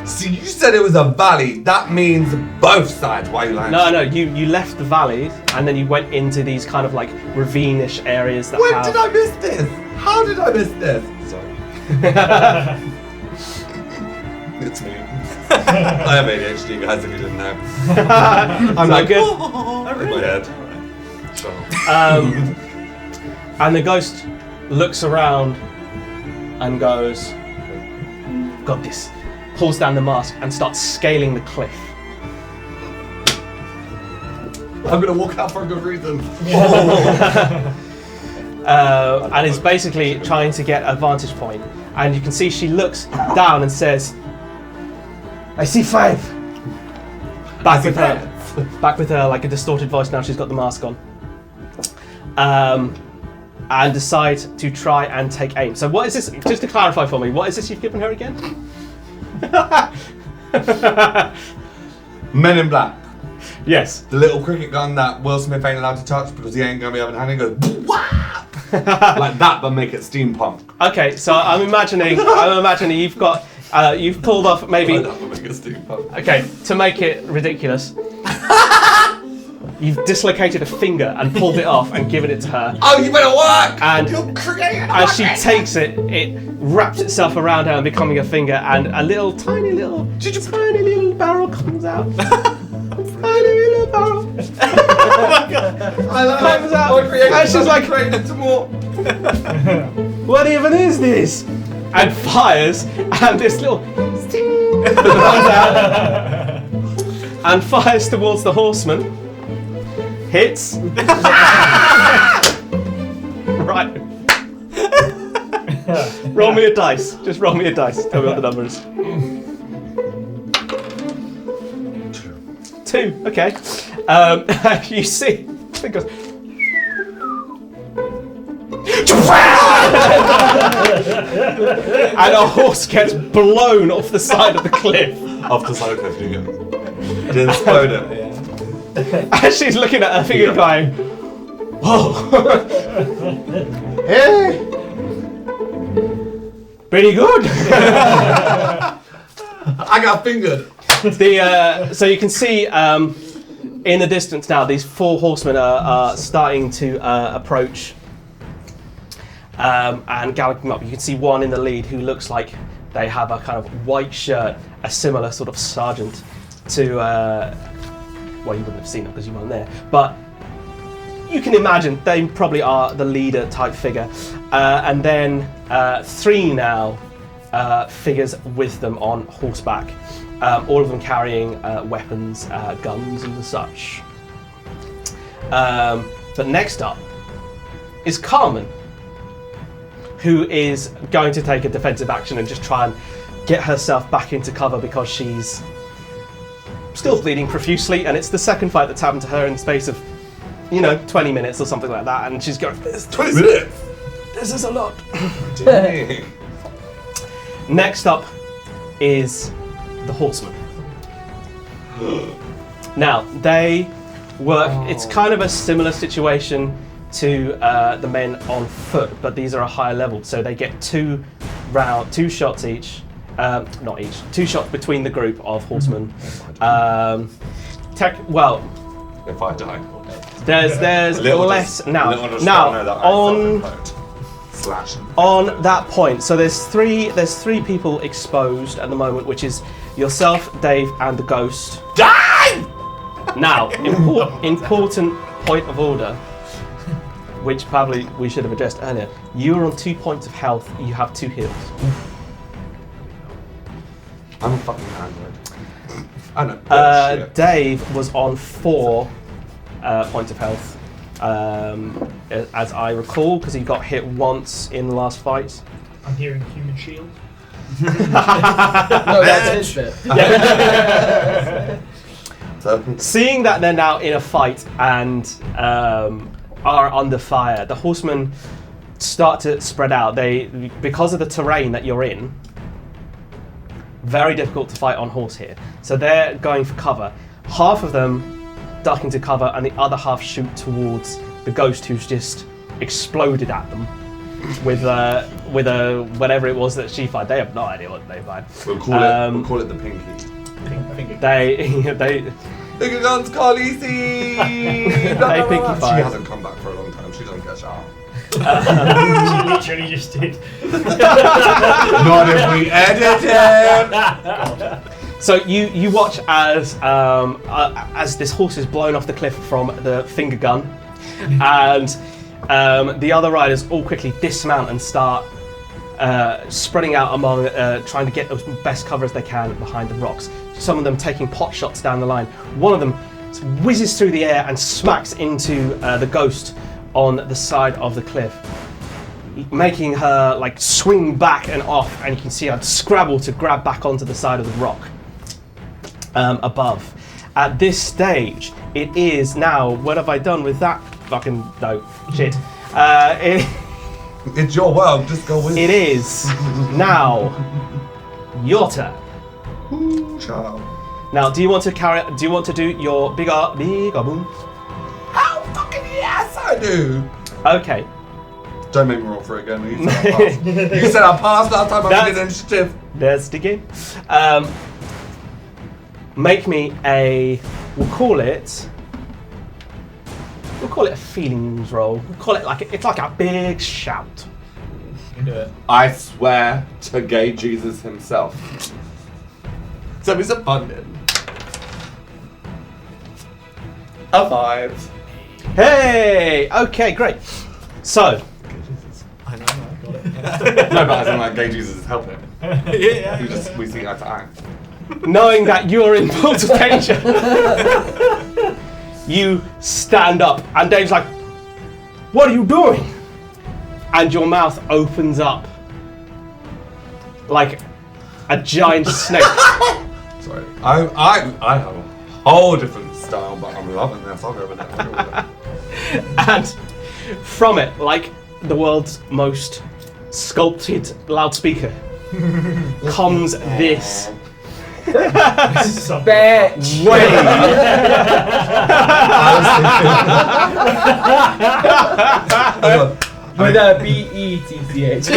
See, you said it was a valley. That means both sides. Why are you lying? No, you left the valley and then you went into these kind of like ravine-ish areas that When have... did I miss this? How did I miss this? Sorry. It's me. I have ADHD, guys, if you didn't know. I'm not good. In my head. So. And the ghost looks around and goes, got this. Pulls down the mask and starts scaling the cliff. I'm gonna walk out for a good reason. And is basically trying to get a vantage point. And you can see she looks down and says, I see 5. Back with her, like a distorted voice now she's got the mask on. And decides to try and take aim. So what is this, just to clarify for me, what is this you've given her again? Men in Black. Yes. The little cricket gun that Will Smith ain't allowed to touch because he ain't gonna be able to hand it. Goes whap! Like that, but make it steampunk. Okay, so I'm imagining you've got you've pulled off maybe. Like that, but make it steampunk. Okay, to make it ridiculous, you've dislocated a finger and pulled it off and given it to her. Oh, you better work! And You're creating a as she weapon! takes it, it wraps itself around her and becoming a finger, and a tiny little barrel comes out. Tiny little barrel. I love Comes it. out, My creative and she's like, creating it some more. what even is this? And fires, and this little sting comes out and fires towards the horseman. Hits. Right. Roll me a dice. Just roll me a dice. Tell me what the number is. 2. Okay. You see. It goes. And a horse gets blown off the side of the cliff. Off the side of the finger. Didn't explode it. And she's looking at her finger going, whoa. Hey. Pretty good. I got fingered. So you can see in the distance now, these 4 horsemen are starting to approach and galloping up. You can see one in the lead who looks like they have a kind of white shirt, a similar sort of sergeant to, well, you wouldn't have seen them because you weren't there, but you can imagine they probably are the leader type figure. And then 3 now figures with them on horseback. All of them carrying weapons, guns and such. But next up is Carmen, who is going to take a defensive action and just try and get herself back into cover because she's still bleeding profusely, and it's the second fight that's happened to her in the space of, 20 minutes or something like that, and she's going, 20 minutes? This is a lot. Dang. Next up is the horsemen. Now, they work, it's kind of a similar situation to the men on foot, but these are a higher level, so they get 2 shots each. Not each, 2 shots between the group of horsemen. If I die. There's less now. On that point, so there's three people exposed at the moment, which is yourself, Dave, and the ghost. Die! Now, important point of order, which probably we should have addressed earlier. You are on 2 points of health. You have 2 heals. I'm a fucking android. I know. Shit. Dave was on 4 points of health, as I recall, because he got hit once in the last fight. I'm hearing human shield. No, that's his bit. So, Seeing that they're now in a fight and are under fire. The horsemen start to spread out. Because of the terrain that you're in, very difficult to fight on horse here. So they're going for cover. Half of them duck into cover, and the other half shoot towards the ghost who's just exploded at them with a whatever it was that she fired. They have no idea what they fired. We'll call it the pinky. They Finger guns, Khaleesi! They pinky She fire. hasn't come back for a long time. She doesn't get shot. She literally just did. Not if we edit it! So you watch as this horse is blown off the cliff from the finger gun, and the other riders all quickly dismount and start spreading out among, trying to get as best cover as they can behind the rocks. Some of them taking pot shots down the line. One of them whizzes through the air and smacks into the ghost on the side of the cliff, making her like swing back and off, and you can see her scrabble to grab back onto the side of the rock above. At this stage, it is now. What have I done with that? Fucking no shit. It's your world, just go with It is now your turn. Ooh, child. Now, do you want to do your big boom? Oh, fucking yes, I do! Okay. Don't make me roll for it again. You said I passed. You said I passed last time I did initiative. There's the game. Make me a. We'll call it a feelings roll. We'll call it it's like a big shout. You can do it. I swear to gay Jesus himself. So he's abundant. A 5. Hey. Okay. Great. So. I know, I got it. No, but as in like gay Jesus is helping. Yeah. We see eye to eye. Knowing that you are in mortal danger, you stand up, and Dave's like, "What are you doing?" And your mouth opens up like a giant snake. Sorry. I have a whole different style, but I'm loving this. I'll go with that. And from it, like the world's most sculpted loudspeaker, comes this Bitch! With a B-E-T-C-H.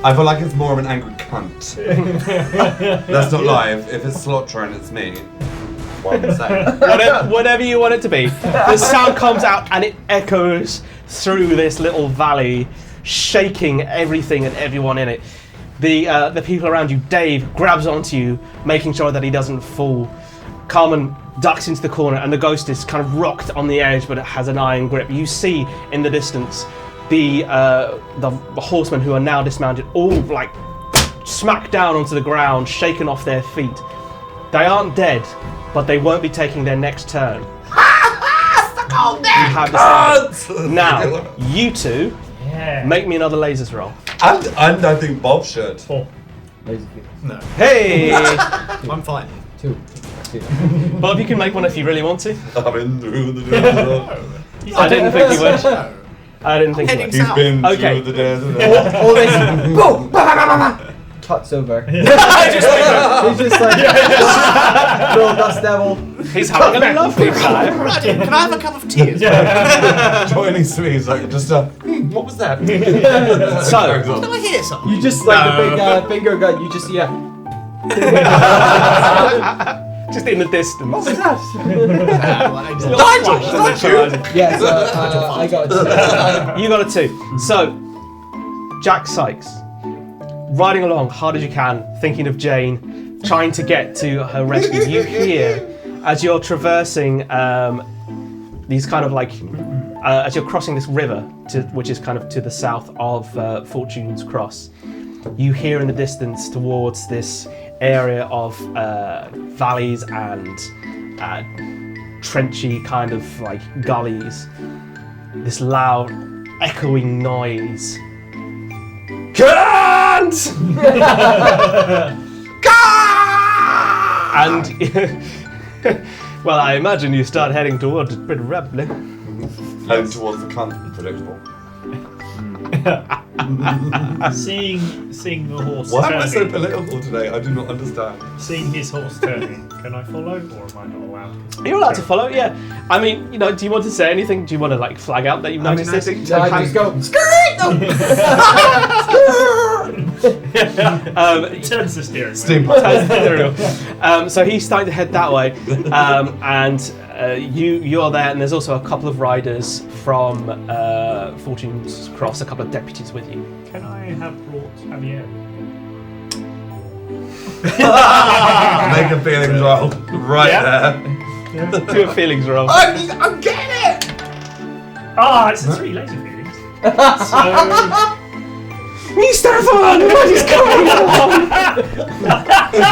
I feel like it's more of an angry cunt. That's not live. If it's Slotcher and it's me, what I'm saying. whatever you want it to be. The sound comes out and it echoes through this little valley, shaking everything and everyone in it. The people around you, Dave grabs onto you, making sure that he doesn't fall. Carmen ducks into the corner, and the ghost is kind of rocked on the edge, but it has an iron grip. You see in the distance the horsemen who are now dismounted, all like smack down onto the ground, shaken off their feet. They aren't dead, but they won't be taking their next turn. You have this now, you two, make me another lasers roll. And I think Bob should. 4. No. Hey! I'm fine. 2. Bob, you can make one if you really want to. I've been through the desert. I didn't think you would. No. I didn't think you Heading would. He's south. been Okay. through the desert. All this boom, cuts over. He's just like little dust devil. He's having a lovely time. Bloody, can I have a cup of tea? Joining me, he's like, just what was that? So, Did I hear something? You just like the big finger gun. You just just in the distance. What was that? Nigel, is that you? Yeah, so, I got it. You got a 2. So, Jack Sykes, riding along hard as you can, thinking of Jane, trying to get to her rescue. You hear, as you're traversing these kind of like, as you're crossing this river, which is kind of to the south of Fortune's Cross, you hear in the distance towards this area of valleys and trenchy kind of like gullies, this loud echoing noise. Can't! And Well, I imagine you start heading towards it pretty rapidly. Heading towards the cunt, predictable. Seeing the horse Why am I so turning, political today? I do not understand. seeing his horse turning, can I follow or am I not allowed? You're allowed to follow, yeah. I mean, do you want to say anything? Do you want to like flag out that you've noticed this? I just go, Turns the steering wheel. Steampunk. So he's starting to head that way, and you're there, and there's also a couple of riders from Fortune's Cross, a couple of deputies with you. Can I have brought Javier? Make a feelings roll. Right there. Do a feelings roll. I'm getting it! It's the 3 laser feelings. Mr. Fun, what is going on?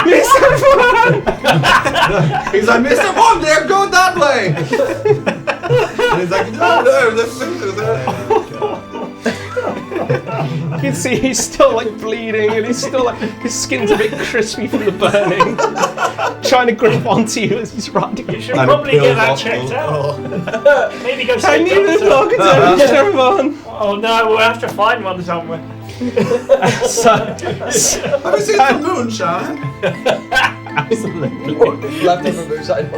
Mr. Fun! He's like, Mr. Bond, there, go that way! And he's like, no, let's do that. You can see he's still like bleeding, and he's still like his skin's a bit crispy from the burning. Trying to grip onto you as he's riding. You should And probably it get that peels checked off. out. Maybe go see I a need a doctor. doctor, Mr. Fun. Oh no, we'll have to find one somewhere. So, Have you seen some moonshine? leftover moonshine.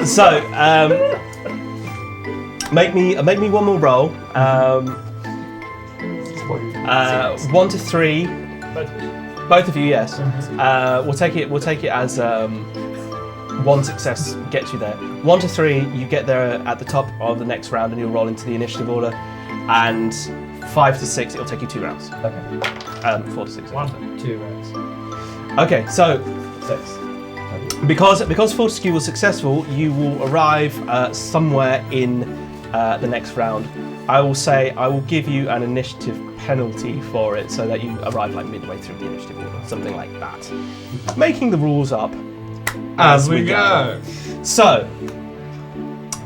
So, make me one more roll. 1 to 3. Both of you, yes. We'll take it as 1 success gets you there. 1 to 3, you get there at the top of the next round, and you'll roll into the initiative order. And 5 to 6, it'll take you 2 rounds. Okay. 4 to 6. 2 rounds. Okay, so 6. because Fortescue was successful, you will arrive somewhere in the next round. I will give you an initiative penalty for it, so that you arrive like midway through the initiative order, something like that. Making the rules up As we go. So,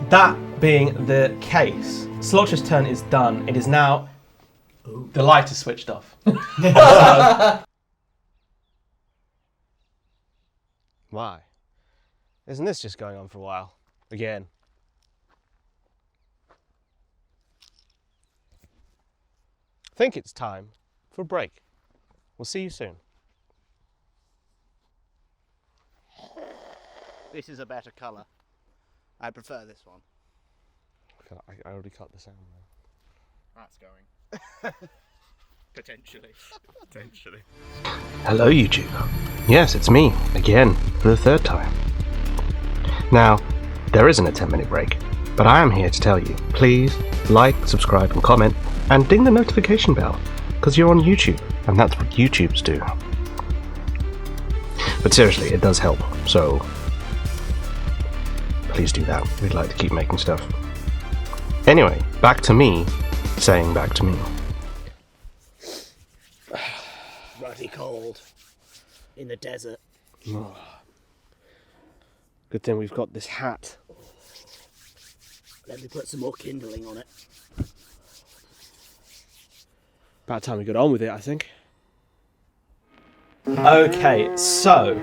that being the case, Slaughter's turn is done. It is now. The light is switched off. Why? Isn't this just going on for a while? Again. I think it's time for a break. We'll see you soon. This is a better colour. I prefer this one. I already cut the sound. That's going. Potentially. Hello, YouTube. Yes, it's me, again, for the 3rd time. Now, there isn't a 10-minute break, but I am here to tell you, please like, subscribe and comment, and ding the notification bell, because you're on YouTube, and that's what YouTubes do. But seriously, it does help, so please do that. We'd like to keep making stuff. Anyway, back to me saying back to me. Bloody cold. In the desert. Good thing we've got this hat. Let me put some more kindling on it. About time we got on with it, I think. Okay, so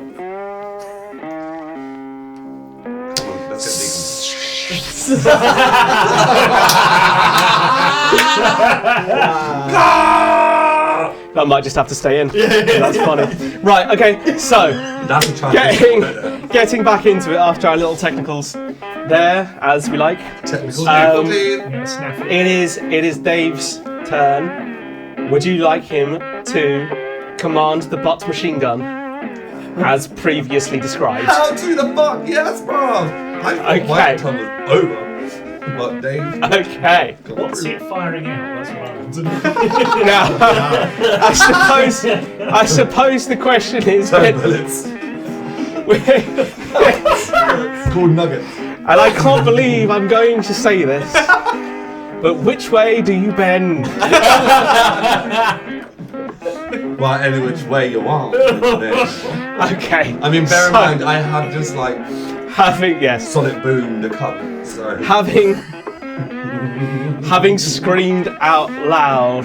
that might just have to stay in. That's funny. Right, okay, so That's a chance. getting back into it after our little technicals there, as we like. Technical Um, difficulty. It is Dave's turn. Would you like him to command the butt machine gun as previously described? How to the fuck? Yes, bro. I thought my Okay. time was over. But Dave. Okay. What's it firing out? That's what I want to know. Now, I suppose the question is, Bullets. Called nuggets. and I can't believe I'm going to say this, but which way do you bend? Well, any which way you want. Okay. I mean, bear in so, mind, I have just like yes, Sonic Boom the cup. So. having screamed out loud,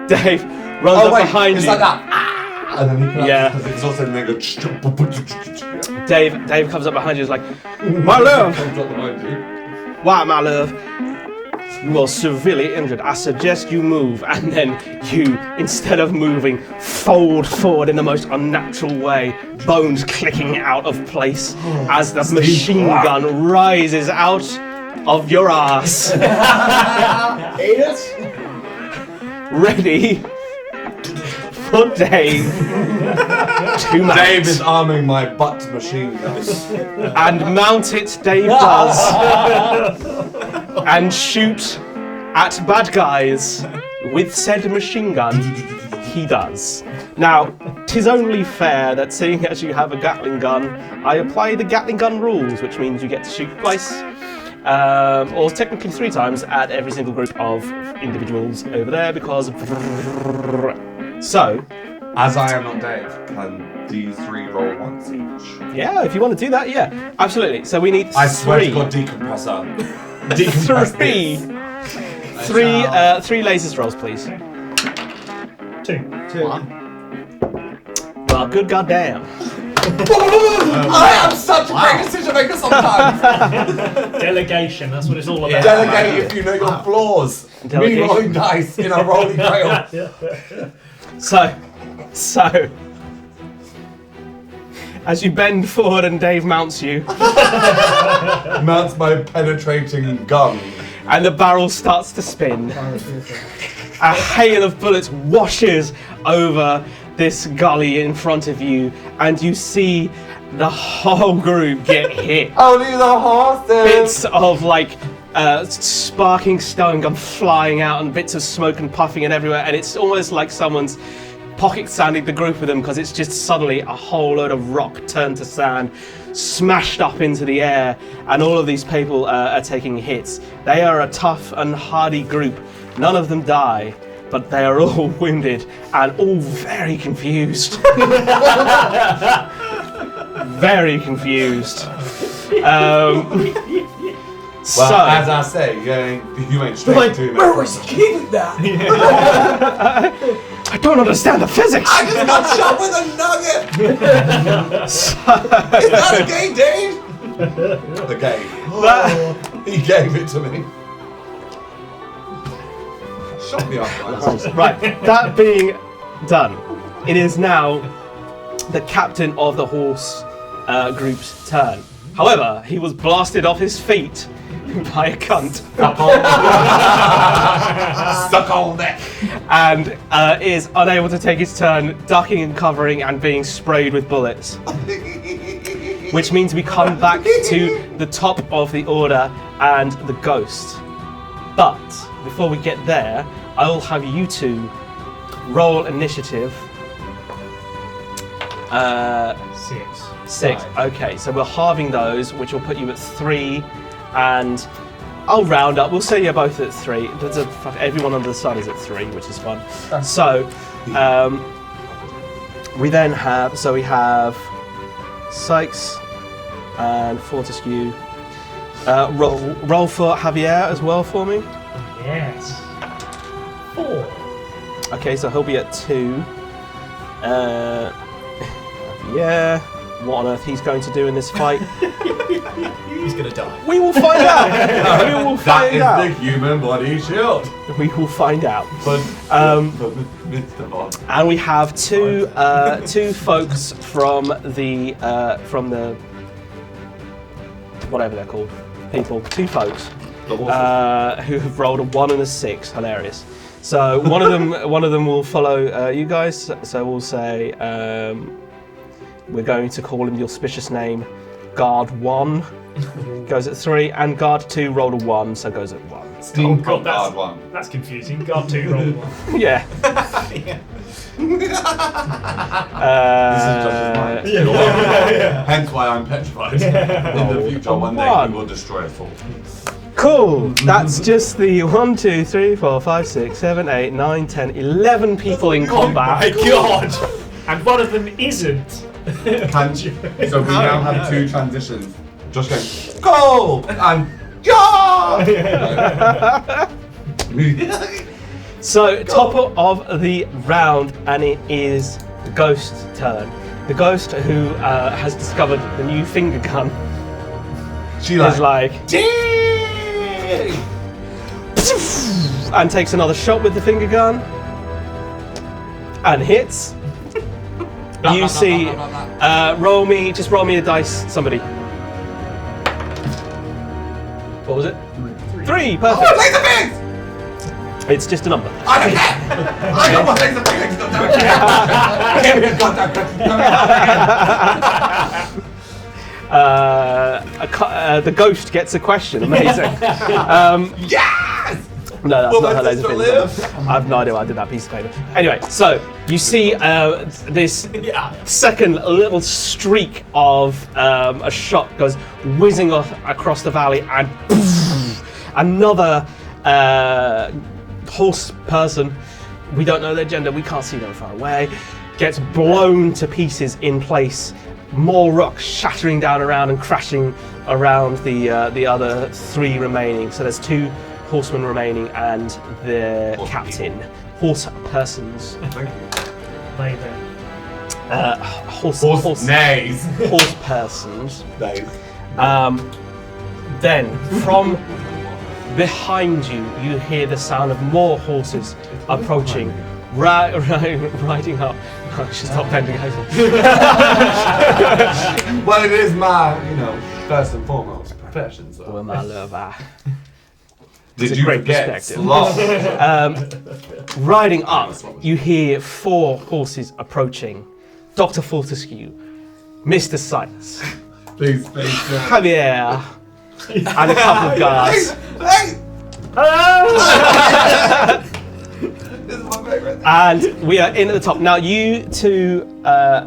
Dave runs up behind it's you. like that. Ah! And then he collapses Yeah. because it's also mega. Dave comes up behind you. Is like, my love. Why, my love? You are severely injured. I suggest you move. And then you, instead of moving, fold forward in the most unnatural way, bones clicking out of place as the machine gun rises out of your ass. Ready for Dave to mount. Dave is arming my butt machine gun. And mount it, Dave does. And shoot at bad guys with said machine gun, he does. Now, 'tis only fair that seeing as you have a Gatling gun, I apply the Gatling gun rules, which means you get to shoot twice, or technically 3 times at every single group of individuals over there, because... So... As I am not Dave, can these 3 roll once each? Yeah, if you want to do that, yeah, absolutely. So we need 3. I swear to God, decompressor. Decompress this. 3 lasers rolls, please. 2. 1. Well, good goddamn. I am such a great decision maker sometimes. Delegation, that's what it's all about. Delegate if you know your flaws. Me Delegation. rolling dice in a rolling trail. So, as you bend forward and Dave mounts you, Mounts my penetrating gun. and the barrel starts to spin, a hail of bullets washes over this gully in front of you, and you see the whole group get hit. Only the horses. Bits of sparking stone gun flying out, and bits of smoke and puffing and everywhere, and it's almost like someone's pocket sanding the group of them, because it's just suddenly a whole load of rock turned to sand, smashed up into the air, and all of these people are taking hits. They are a tough and hardy group. None of them die, but they are all wounded and all very confused. Very confused. Well, as I say, you ain't straight to me. Where was he keeping that? I don't understand the physics. I just got shot with a nugget. Is that a gay, Dave? The gay. He gave it to me. Shot me off. Right, that being done, it is now the captain of the horse group's turn. However, he was blasted off his feet by a cunt. Stuck on that. And is unable to take his turn, ducking and covering and being sprayed with bullets. Which means we come back to the top of the order and the ghost. But before we get there, I will have you 2 roll initiative. 6. Okay, so we're halving those, which will put you at 3, and I'll round up. We'll say you're both at 3. Everyone under the sun is at 3, which is fun. So, we then have. So we have Sykes and Fortescue. Roll for Javier as well for me. Yes. 4. Okay, so he'll be at 2. Javier. What on earth he's going to do in this fight? He's gonna die. We will find out. We will That find is out. the human body shield. We will find out. But Mr. Bond. And we have 2 folks from the whatever they're called, people. 2 folks who have rolled a 1 and a 6. Hilarious. So one of them will follow you guys. So we'll say. We're going to call him the auspicious name, Guard 1 goes at 3, and Guard 2 rolled a 1, so goes at 1. Steam God, Guard 1. That's confusing. Guard 2 roll 1. Yeah. This is just as mine. Hence why I'm petrified. In the future, one day we will destroy a fort. Cool. That's just the 1, 2, 3, 4, 5, 6, 7, 8, 9, 10, 11 people in combat. God! And one of them isn't. So we now have 2 transitions. Josh going, go! And go! So, top of the round, and it is the Ghost's turn. The ghost who has discovered the new finger gun She is like, and takes another shot with the finger gun and hits. You see, roll me a dice, somebody. What was it? 3, perfect. Oh, laser beams! It's just a number. I don't care! I got my laser beams! The ghost gets a question. Amazing. Yes! No, that's Will not my her laser sister beam. live? I have no idea why I did that piece of paper. Anyway, so you see this second little streak of a shot goes whizzing off across the valley, and another horse person, we don't know their gender, we can't see them far away, gets blown to pieces in place. More rocks shattering down around and crashing around the other 3 remaining. So there's 2 horsemen remaining and the captain. Horse persons. Horse nays. Horse persons. Nays. Then from behind you, you hear the sound of more horses approaching, riding up. I should stop bending over. Well, it is my, first and foremost profession. So. Well, my lover. Did a you great forget perspective. sloth? Riding up, you hear 4 horses approaching. Dr. Fortescue, Mr. Sykes, Please. Javier, and a couple of guards. Hey! Hello! This is my favorite. And we are in at the top. Now, you 2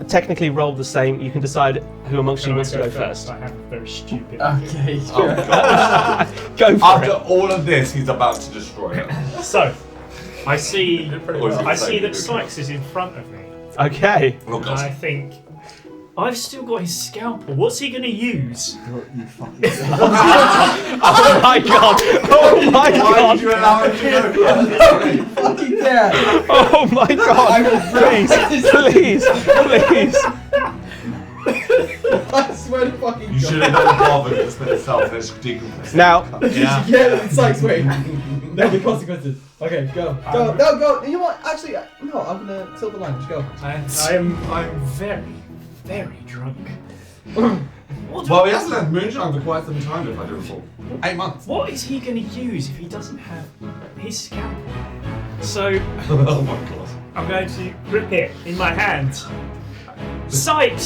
technically roll the same. You can decide who amongst you wants to go first. I have very stupid. Okay. Oh, God. Go for After it. all of this, he's about to destroy it. So, I see Or is it that like- Sykes is in front of me. Okay. Oh, And I God. think I've still got his scalpel. What's he going to use? Oh my god. Oh my Why god. did you allow him to go first? Fucking dare! Oh my god. Please. I swear to fucking You should have never bothered to spend a selfish decompressing. Now, Yeah, it's like, wait. There'll be consequences. Okay, go. Go. You know what? Actually, no, I'm gonna tilt the language. Go. I'm very, very drunk. Well, he hasn't had moonshine for quite some time, if I do recall. 8 months. What is he going to use if he doesn't have his scalpel? So, Oh my god. I'm going to grip it in my hand. Sight!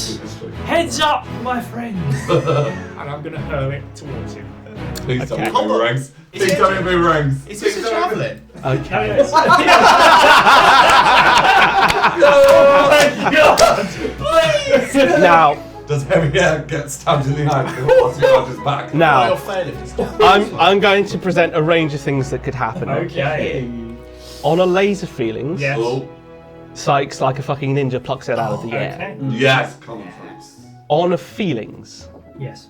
Heads up, my friend! And I'm going to hurl it towards him. Please tell me Okay. boomerangs. Is Please it- tell me boomerangs. Is this a javelin? okay. Now, Does Javier get stabbed in the eye with what's behind his back? now, I'll fail if it's I'm going to present a range of things that could happen. Okay. On a laser feelings, Yes. Oh, Sykes, like a fucking ninja, plucks it out of the air. Okay. yes, come on, folks. On a feelings, Yes.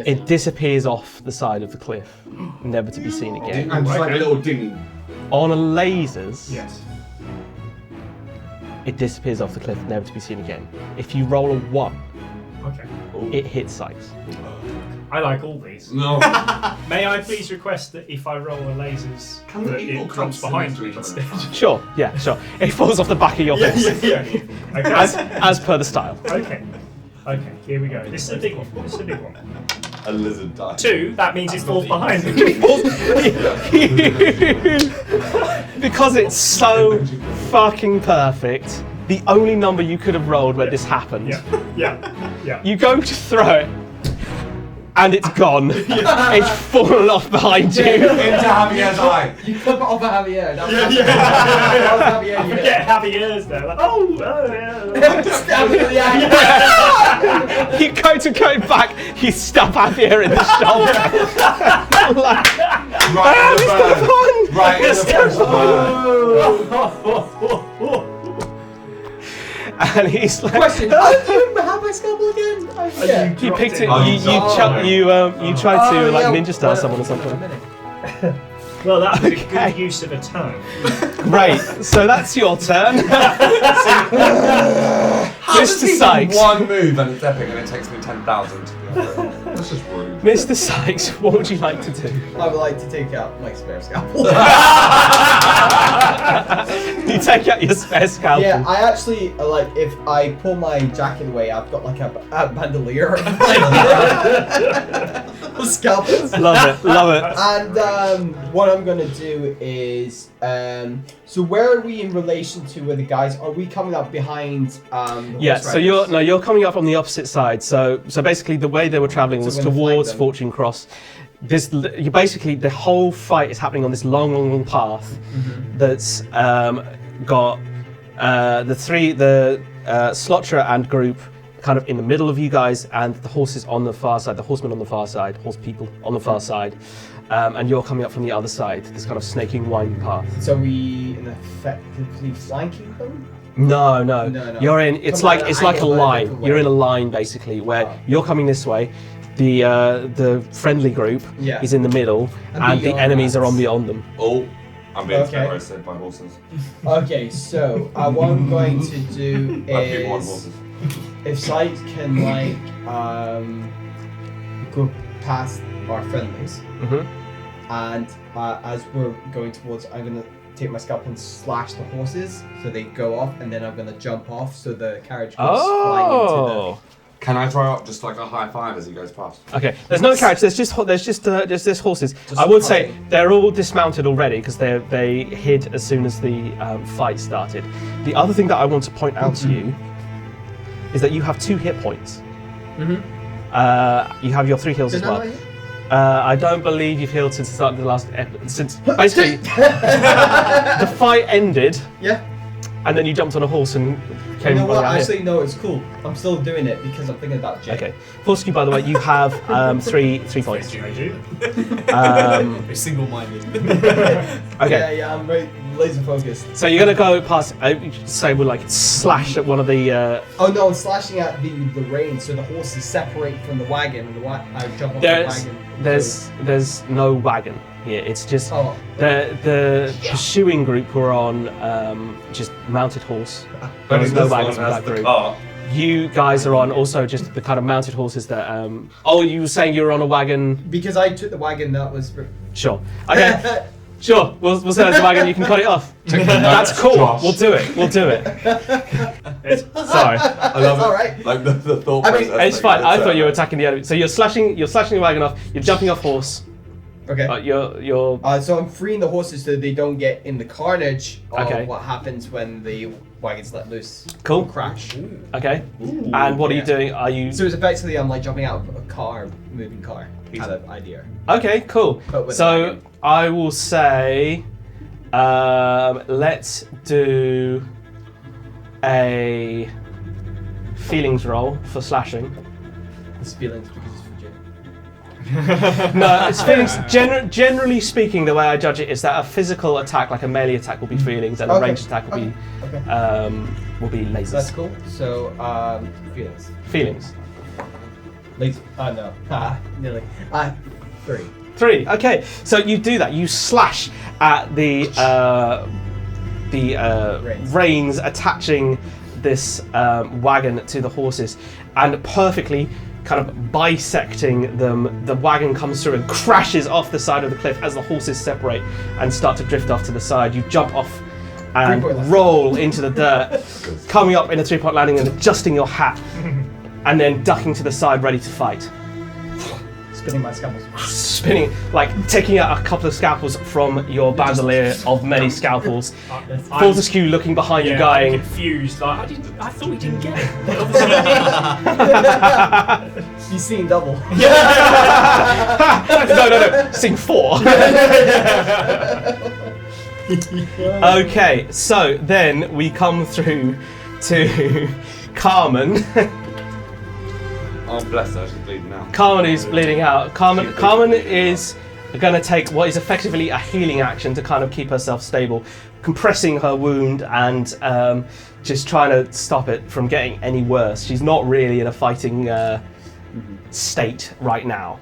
it disappears off the side of the cliff, never to be seen again. And just like a Okay. little ding. On a lasers, Yes. it disappears off the cliff, never to be seen again. If you roll a 1, Okay. it hits Sykes. I like all these. No. May I please request that if I roll a lasers, Can the that people it drops come behind to me each other? instead? Sure, yeah, sure. It falls off the back of your horse, Okay. as per the style. Okay. Okay, here we go. This is a big one. This is a big one. A lizard died. 2, that means it falls behind me. Because it's so fucking perfect, the only number you could have rolled where this happened, Yeah. you go to throw it, and it's gone. It's fallen off behind you. Into Javier's eye. You clip it off of Javier. That was Yeah. That was Javier. You hit. Get Javier's there. Like, yeah. Stab him in the eye. You go to go back, you stab Javier in the shoulder. Like, Right in the Mr. burn. Bond! Right in the burn. And he's like, Question: how did you have my scalpel again? I forget. you picked it. Oh, You oh. tried to Oh, like yeah. ninja star someone or something. Well, that was a Okay. good use of a turn. Great. So that's your turn. Mr. Sykes. One move and it's epic, and it takes me 10,000 to do it. That's just rude. Mr. Sykes, what would you like to do? I would like to take out my spare scalpel. You take out your spare scalpel. Yeah, I actually like if I pull my jacket away, I've got like a bandolier of scalpels. Love it, love it. And what I'm gonna do is, so where are we in relation to where the guys? Are we coming up behind? The Yeah, horse so riders? you're coming up on the opposite side. So basically the way they were traveling was we're gonna flank towards them. Fortune Cross. You basically the whole fight is happening on this long path that's got the Slotcher and group kind of in the middle of you guys, and the horses on the far side, the horsemen on the far side, horse people on the far side, and you're coming up from the other side, this kind of snaking, winding path. So we effectively flanking them? No. No. You're in. It's Come on, like it's an like a angle, line. different You're way. in a line basically where you're coming this way. The friendly group Yeah. is in the middle, And and the beyond enemies that. are on beyond them. Oh, I'm being Okay. terroristed by horses. Okay, so what I'm going to do By people on is, horses. if Sight can like go past our friendlies, Mhm. and as we're going towards, I'm gonna take my scalpel and slash the horses so they go off, and then I'm gonna jump off so the carriage goes flying into Oh. Can I throw up just like a high five as he goes past? Okay. There's no carriage. There's just horses. Just I would say fine. they're all dismounted already because they hid as soon as the fight started. The other thing that I want to point out to you is that you have 2 hit points. Mhm. You have your 3 heals as Didn't well. I? I don't believe you've healed since the start of the last episode. Since basically the fight ended, Yeah. and then you jumped on a horse and You came know what? running out here. Actually, no, it's cool. I'm still doing it because I'm thinking about Jay. Okay. Forsky, by the way, you have 3 points. Single-minded. Okay. Yeah, I'm very laser focused. So you're gonna go past. Say we'll like slash at one of the. Oh no, I'm slashing at the reins so the horses separate from the wagon and I jump off There's the wagon. there's no wagon here. It's just Oh, the pursuing group were on just mounted horse. There was no wagons with that group. car. You guys are on also just the kind of mounted horses that. Oh, you were saying you were on a wagon. because I took the wagon that was. Sure. Okay. Sure. We'll say it's a wagon. You can cut it off. That's cool. Josh. We'll do it. Sorry. I love It's it. alright. Like the thought I mean, process. It's fine. I thought you were attacking the enemy. So you're slashing the wagon off. You're jumping off horse. Okay. You're. So I'm freeing the horses so they don't get in the carnage of Okay. what happens when the wagon's let loose. Cool. Crash. Okay. And what are you Yeah. doing? Are you? So it's effectively I'm like jumping out of a car, moving car kind of idea. Okay. Cool. But with a So wagon. I will say, let's do a feelings roll for slashing. It's feelings because it's for Jay. No, it's feelings. Generally speaking, the way I judge it is that a physical attack, like a melee attack, will be feelings, and a Okay. ranged attack will be lasers. That's cool. So feelings. Feelings. Laser. No. Nearly. 3. 3. Okay, so you do that. You slash at the reins attaching this wagon to the horses, and perfectly kind of bisecting them, the wagon comes through and crashes off the side of the cliff as the horses separate and start to drift off to the side. You jump off and 3-point landing. roll into the dirt, coming up in a 3-point landing and adjusting your hat, and then ducking to the side ready to fight. Spinning my scalpels. Spinning, like taking out a couple of scalpels from your bandolier of many scalpels. Fortescue looking behind you, I'm going, confused. Like I thought we didn't get it. He's seeing double. no, sing 4. Okay, so then we come through to Carmen. Oh, bless her, she's bleeding out. Carmen is bleeding out. Carmen is going to take what is effectively a healing action to kind of keep herself stable, compressing her wound and just trying to stop it from getting any worse. She's not really in a fighting state right now.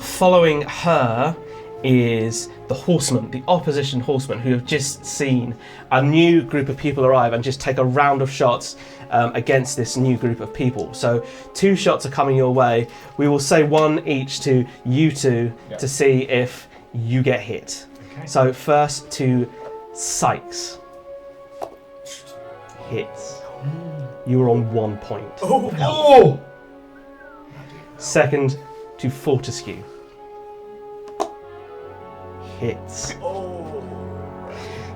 Following her is the horsemen, the opposition horsemen, who have just seen a new group of people arrive and just take a round of shots against this new group of people. So 2 shots are coming your way. We will say 1 each to you two to see if you get hit. Okay. So first to Sykes. Hits. You are on 1 point. Oh! Second to Fortescue. Hits. Oh!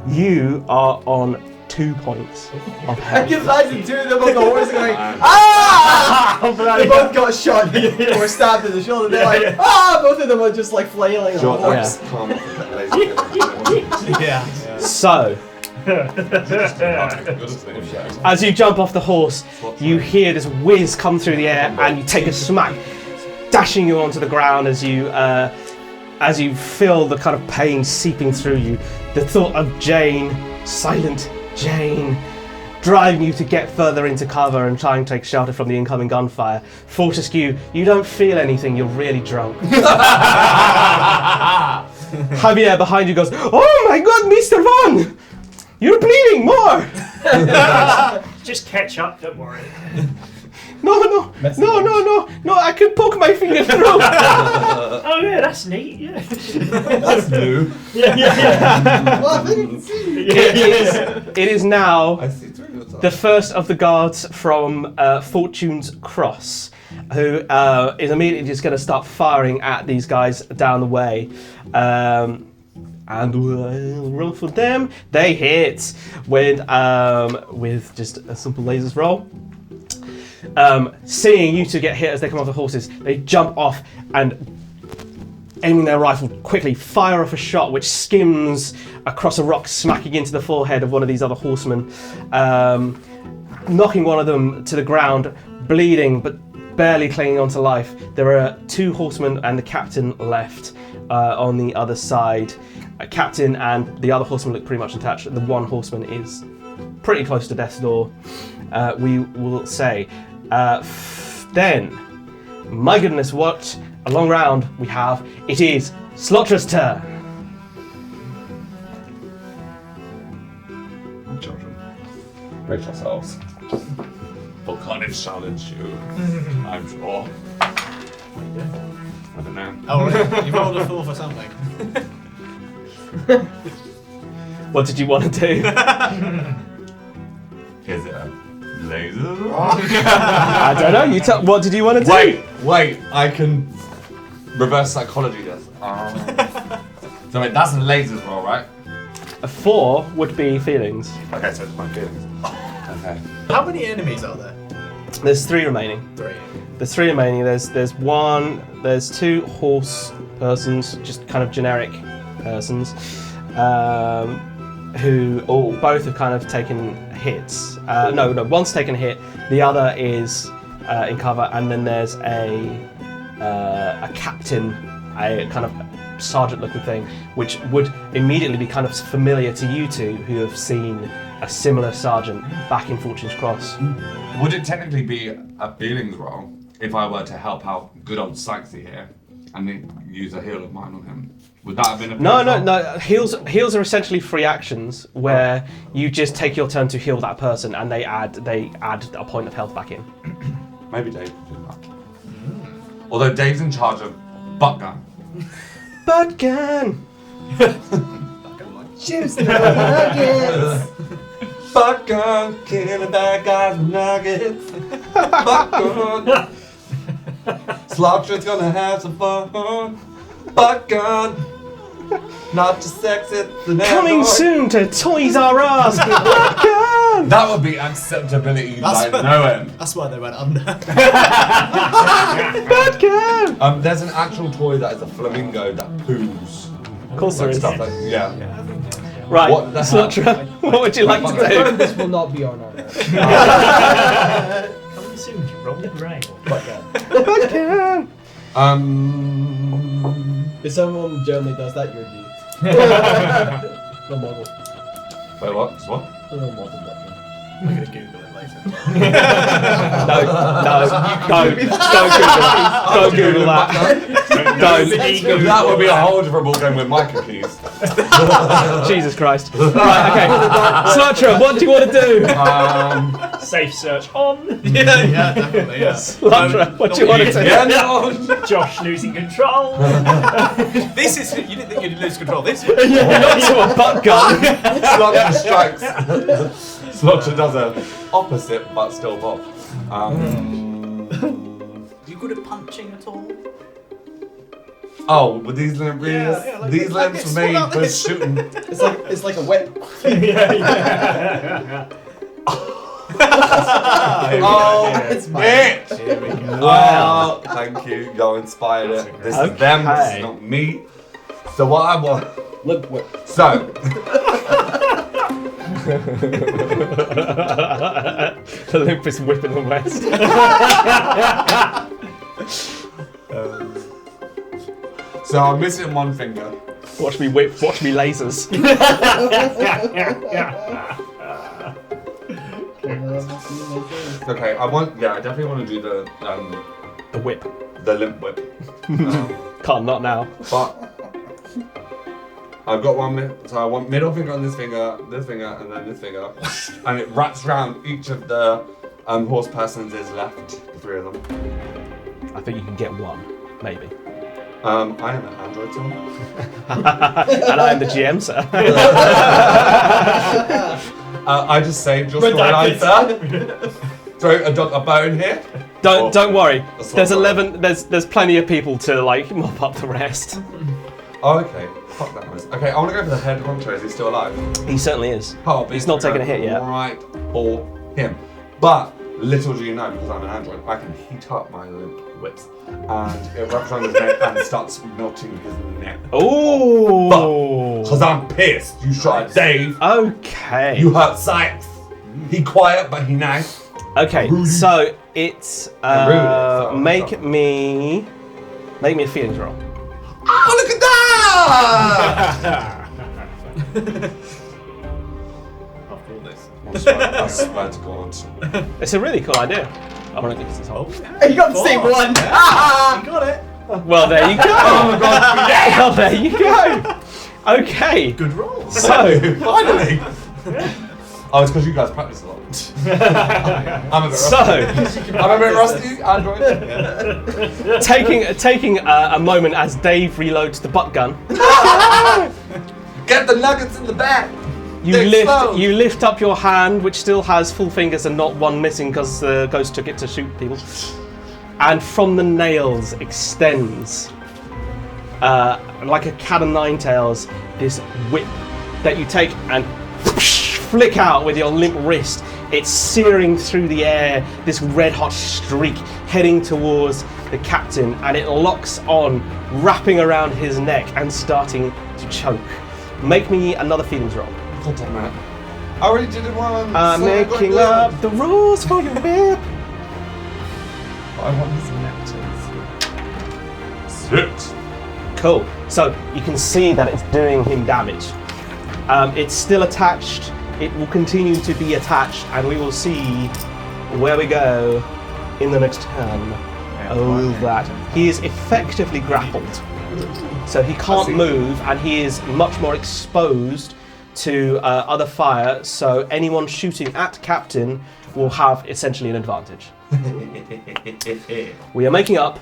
You are on 2 points of I health. can imagine 2 of them on the horse going, ah! They both got shot or stabbed in the shoulder. They're like, ah! Both of them are just like flailing on the horse. Yeah. So, as you jump off the horse, you hear this whiz come through the air and you take a smack, dashing you onto the ground as you feel the kind of pain seeping through you. The thought of Jane, silent Jane, driving you to get further into cover and try and take shelter from the incoming gunfire. Fortescue, you don't feel anything, you're really drunk. Javier behind you goes, oh my god, Mr. Von! You're bleeding more! Just catch up, don't worry. No, I can poke my finger through. Oh yeah, that's neat. Yeah. That's new. Well, I think you can see. It is now I see through your the first of the guards from Fortune's Cross, who is immediately just going to start firing at these guys down the way. And we'll roll for them. They hit with just a simple lasers roll. Seeing you two get hit as they come off the horses, they jump off and, aiming their rifle quickly, fire off a shot which skims across a rock, smacking into the forehead of one of these other horsemen, knocking one of them to the ground, bleeding but barely clinging on to life. There are 2 horsemen and the captain left on the other side. Captain and the other horseman look pretty much untouched. The one horseman is pretty close to death's door, we will say. Then, my goodness, what a long round we have. It is Slaughter's turn. Children, brace yourselves. For Carnage challenge you, I'm sure. I don't know. Oh, really? You rolled a 4 for something. What did you want to do? Is it a laser? I don't know. You tell. What did you want to do? Wait, I can reverse psychology this. So wait, that's a lasers roll, right? A 4 would be feelings. Okay, so it's my feelings. Okay. How many enemies are there? There's 3 remaining. 3. There's 3 remaining. There's 2 horse persons, just kind of generic persons, who both have kind of taken hits. No, one's taken a hit. The other is in cover, and then there's a captain, a kind of sergeant-looking thing, which would immediately be kind of familiar to you two, who have seen a similar sergeant back in Fortune's Cross. Would it technically be a feelings roll if I were to help out good old Sykesy here and then use a heal of mine on him? Would that have been a feelings roll? No. Heals are essentially free actions where you just take your turn to heal that person, and they add a point of health back in. Maybe Dave could do that. Although Dave's in charge of butt gun. Butt gun. Choose the nuggets. Butt gun, killing bad guys with nuggets. Butt gun. Slaughter's gonna have some fun. Butt gun. Not just sex, it's an Coming android. soon to Toys R Us. Butt gun. That would be acceptability by no end. That's why they went under. Butt gun. There's an actual toy that is a flamingo that poos. Of course there is. Stuff like, yeah. Right, What the Slaughter, what would you like to do? This will not be on our Coming soon to Roll and Rain. Butt gun. If someone generally does that, you're due. The model. Wait, what? What? The little model. I'm gonna Google it later. No, don't Google that. Don't Google that. Don't. That would be a whole different ballgame with my cookies. Jesus Christ. Right, okay. Slatra, what do you want to do? Safe search on. Yeah, definitely. Yeah. Slatra, what do you want to do? Yeah, no. Josh losing control. This is. You didn't think you'd lose control of this one. Not to a butt gun. Slaughter strikes. Slaughter does a opposite, but still pop. You good at punching at all? Oh, with these limp reels? Yeah, like- These like limps this for me one, like was this. shooting. It's like a whip. Oh, It's mine. bitch! Here we go. Wow. Thank you. Y'all inspired it. This is them, this Okay. is not me. So what I want. Limp whip. So. The limp is whipping the west. So I'm missing one finger. Watch me whip, watch me lasers. Okay, I definitely want to do The whip. the limp whip. Can't, not now. But I've got so I want middle finger on this finger, and then this finger, and it wraps around each of the horse persons is left, the three of them. I think you can get one, maybe. I am an android son. And I am the GM, sir. I just saved your storyline, sir. Throw a bone here. Don't worry. That's There's not 11. There's plenty of people to like mop up the rest. Oh, okay. Fuck that noise. Okay, I want to go for the head honcho. Is he still alive? He certainly is. Oh, He's not taken a hit yet. Right for him. But little do you know, because I'm an android, I can heat up my limp whips, and it wraps around his neck and starts melting his neck. Oh. Because I'm pissed. You shot at Dave. Okay. You hurt Sykes. He quiet, but he nice. Okay. So it's Rudy. make me a feelings roll. Oh, look at that! After all this, I swear to God. It's a really cool idea. I want to think it's whole. You got the same one. You got it. Well, there you go. Oh my God! Well, there you go. Okay. Good roll. So Finally! Oh, it's because you guys practice a lot. I'm a bit rusty. Android. taking a moment as Dave reloads the butt gun. Get the nuggets in the back. You lift up your hand, which still has full fingers and not one missing because the ghost took it to shoot people. And from the nails extends, like a cat o' nine tails, this whip that you take and flick out with your limp wrist. It's searing through the air, this red hot streak heading towards the captain, and it locks on, wrapping around his neck and starting to choke. Make me another feelings roll. God damn it. I already did it once. Making up the rules for your whip. I want his nectars. 6. Cool. So you can see that it's doing him damage. It's still attached. It will continue to be attached, and we will see where we go in the next turn. That he is effectively grappled, so he can't move, and he is much more exposed to other fire. So anyone shooting at Captain will have essentially an advantage. We are making up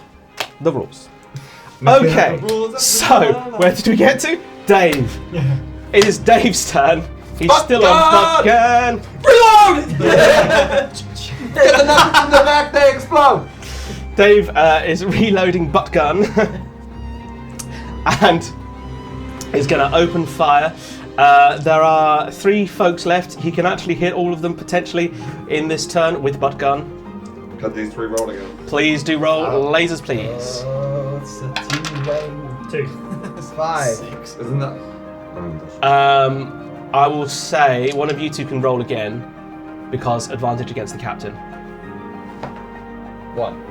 the rules. Okay, so where did we get to? Dave. It is Dave's turn. He's still on butt gun. Reload! Get the nuggets in the back, they explode! Dave is reloading butt gun and is going to open fire. There are 3 folks left. He can actually hit all of them potentially in this turn with butt gun. Cut these 3 roll again. Please do roll lasers, please. It's a 2. 2. It's 5. 6. Isn't that? I will say one of you 2 can roll again because advantage against the captain. 1.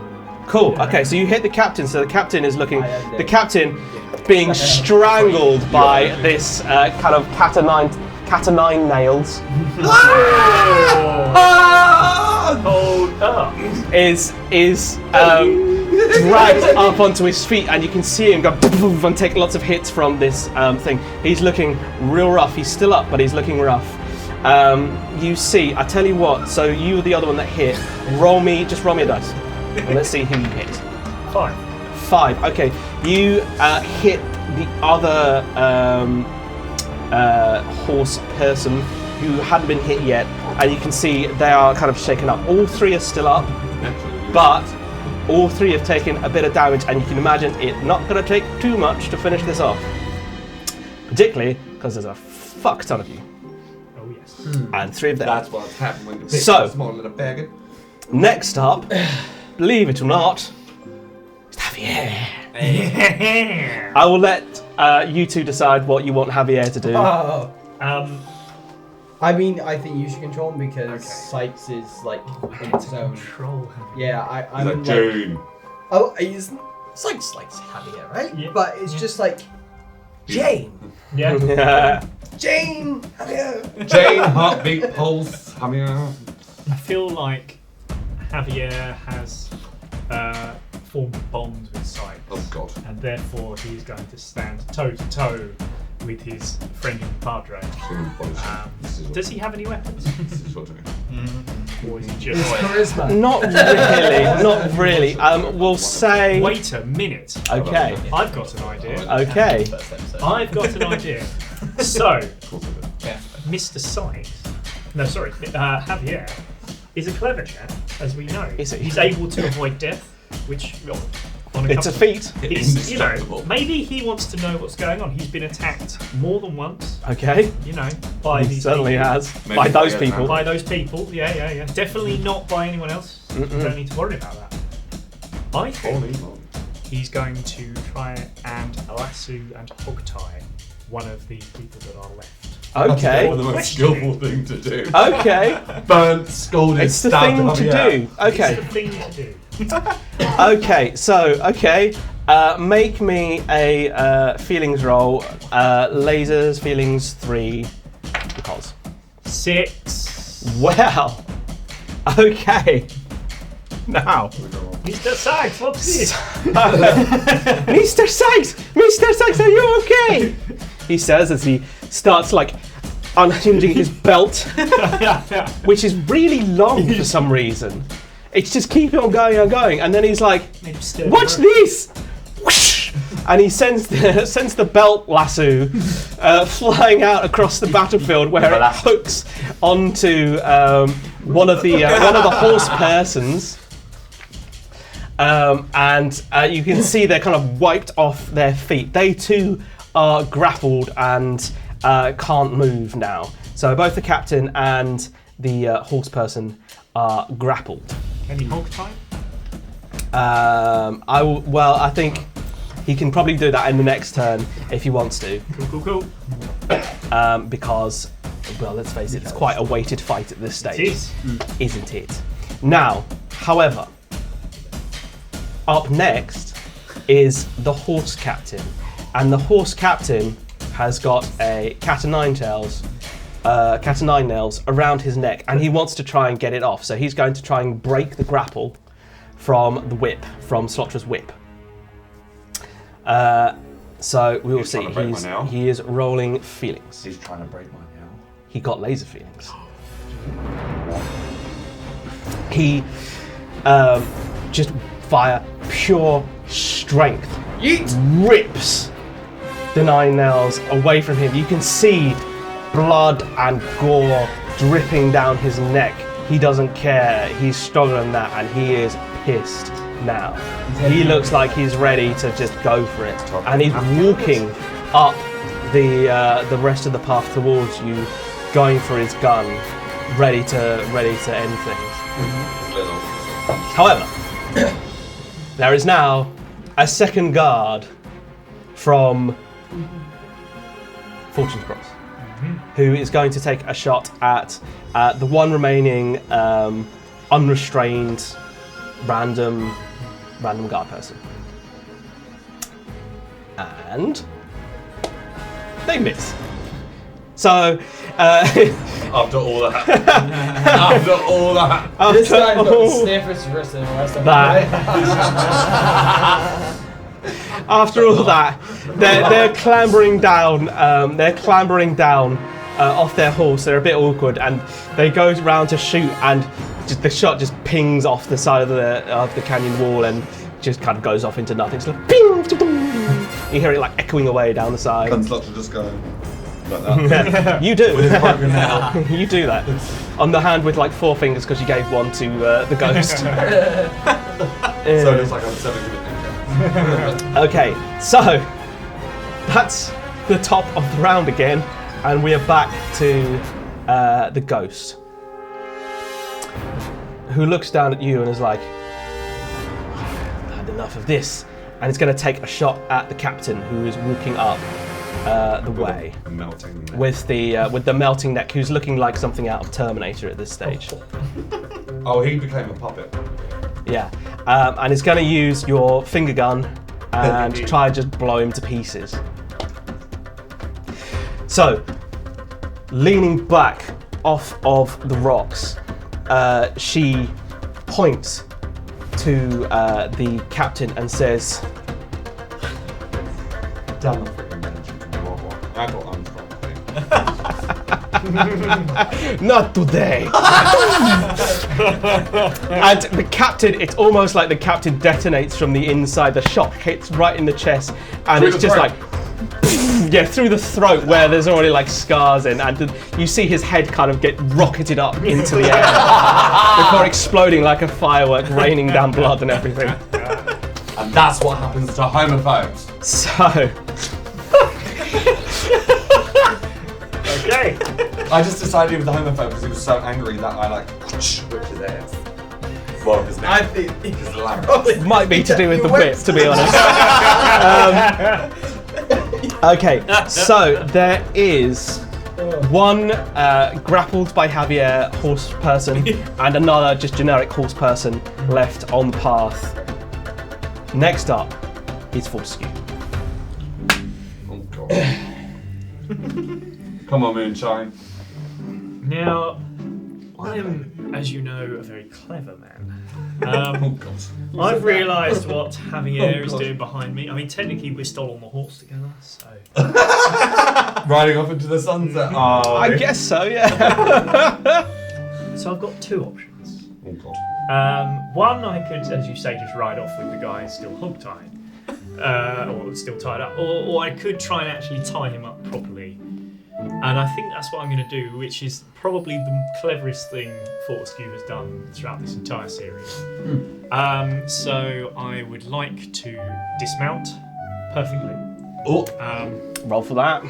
Cool. Okay, so you hit the captain. So the captain is looking. The captain being strangled by this kind of cat o' nine nails. Hold up. Is dragged up onto his feet, and you can see him go and take lots of hits from this thing. He's looking real rough. He's still up, but he's looking rough. You see, I tell you what. So you were the other one that hit. Just roll me a dice, and let's see who you hit. 5. Okay, you hit the other horse person who hadn't been hit yet, and you can see they are kind of shaken up. All 3 are still up, but all 3 have taken a bit of damage, and you can imagine it not going to take too much to finish this off. Particularly because there's a fuck ton of you. Oh yes. And 3 of them. That's what's happened when you pick So- a small little faggot. Next up, believe it or not, is Javier. I will let you two decide what you want Javier to do. Oh. I I mean, I think you should control him because Okay. Sykes is like in his own. control him. Yeah, I'm Like like. Jane. Oh, he's Sykes likes Javier, right? Yeah. But it's just like Jane, Yeah. Jane, Javier. Jane, heartbeat, pulse. I mean, I feel like Javier has formed a bond with Sykes. oh god. And therefore he's going to stand toe to toe with his friend and padre. Does he have any weapons? Or is he just Charisma. Not really. We'll say. Wait a minute. Okay. I've got an idea. Okay. I've got an idea. So, Mr. Sykes, Javier, is a clever chap, as we know. Is he? He's able to avoid death, which on It's a feat. It's, maybe he wants to know what's going on. He's been attacked more than once, Okay. by He these certainly people. has. Maybe By those by people. By those people, yeah. Definitely not by anyone else. You don't need to worry about that. I think he's going to try and lasso and hog tie one of the people that are left. Okay. One of the most skillful thing to do. Okay. Burnt, scalded, It's the stabbed. thing to do. Okay. It's the thing to do. Okay. Make me a feelings roll. Lasers, feelings 3. Because. 6. Well. Okay. Now. Mr. Sykes, what's this? Mr. Sykes, are you okay? He says as he starts like unhinging his belt, which is really long for some reason. It's just keeping on going, and then he's like, "Watch this!" Whoosh! And he sends the belt lasso flying out across the battlefield, where it hooks onto one of the horse persons. And you can see they're kind of wiped off their feet. They too are grappled and can't move now. So both the captain and the horse person are grappled. Any hog time? I think he can probably do that in the next turn if he wants to. Cool. Because, well, let's face it, it's quite a weighted fight at this stage. It is. Isn't it? Now, however, up next is the horse captain, and the horse captain has got a cat o' nine nails around his neck, and he wants to try and get it off. So he's going to try and break the grapple from the whip, from Slotra's whip. So we will He's see. trying to break my nail. He is rolling feelings. He's trying to break my nail. He got laser feelings. He just via pure strength rips the nine nails away from him. You can see blood and gore dripping down his neck. He doesn't care. He's stronger than that, and he is pissed now. He looks like he's ready to just go for it, and he's walking up the rest of the path towards you, going for his gun, ready to end things. However, there is now a second guard from Fortune's Cross, who is going to take a shot at the one remaining unrestrained random guard person. And they miss. So, After all that. After all that. This after guy's got all the sniffers worse than the rest of that, them. after all that, they're clambering down. They're clambering down off their horse. They're a bit awkward, and they go around to shoot, and the shot just pings off the side of the canyon wall, and just kind of goes off into nothing. It's like ping, you hear it like echoing away down the side. Can Slotcher just go like that? You do. With his broken nail. You do that on the hand with like 4 fingers because you gave one to the ghost. So it's like I'm 7 Okay, so that's the top of the round again, and we are back to the ghost, who looks down at you and is like, "I've had enough of this," and it's going to take a shot at the captain, who is walking up the way Melting. with the melting neck, who's looking like something out of Terminator at this stage. Oh, he became a puppet. Yeah, and it's going to use your finger gun and try and just blow him to pieces. So, leaning back off of the rocks, she points to the captain and says, Damn the freaking engine from the robot. I thought I'm "Not today!" And the captain, it's almost like the captain detonates from the inside. The shot hits right in the chest, and Through it's the just throat. like, yeah, through the throat where there's already like scars in, and you see his head kind of get rocketed up into the air before exploding like a firework, raining down blood and everything. And that's what happens to homophobes. So, Okay. I just decided he was a homophobe because he was so angry that I like whipped his ass. Well, his I neck. think His larynx. might be to do with the whip, to be honest. Okay, so there is one grappled by Javier horse person and another just generic horse person left on the path. Next up is Fortescue. Oh god. Come on, Moonshine. Now, I am, as you know, a very clever man. Oh god. I've realised what Javier is God. doing behind me. I mean, technically, we're still on the horse together, so. Riding off into the sunset. Oh, I guess so, yeah. So I've got 2 options. Oh god. One, I could, as you say, just ride off with the guy still hog-tied, or still tied up, or I could try and actually tie him up properly. And I think that's what I'm going to do, which is probably the cleverest thing Fortescue has done throughout this entire series. So I would like to dismount perfectly. Oh, Roll for that.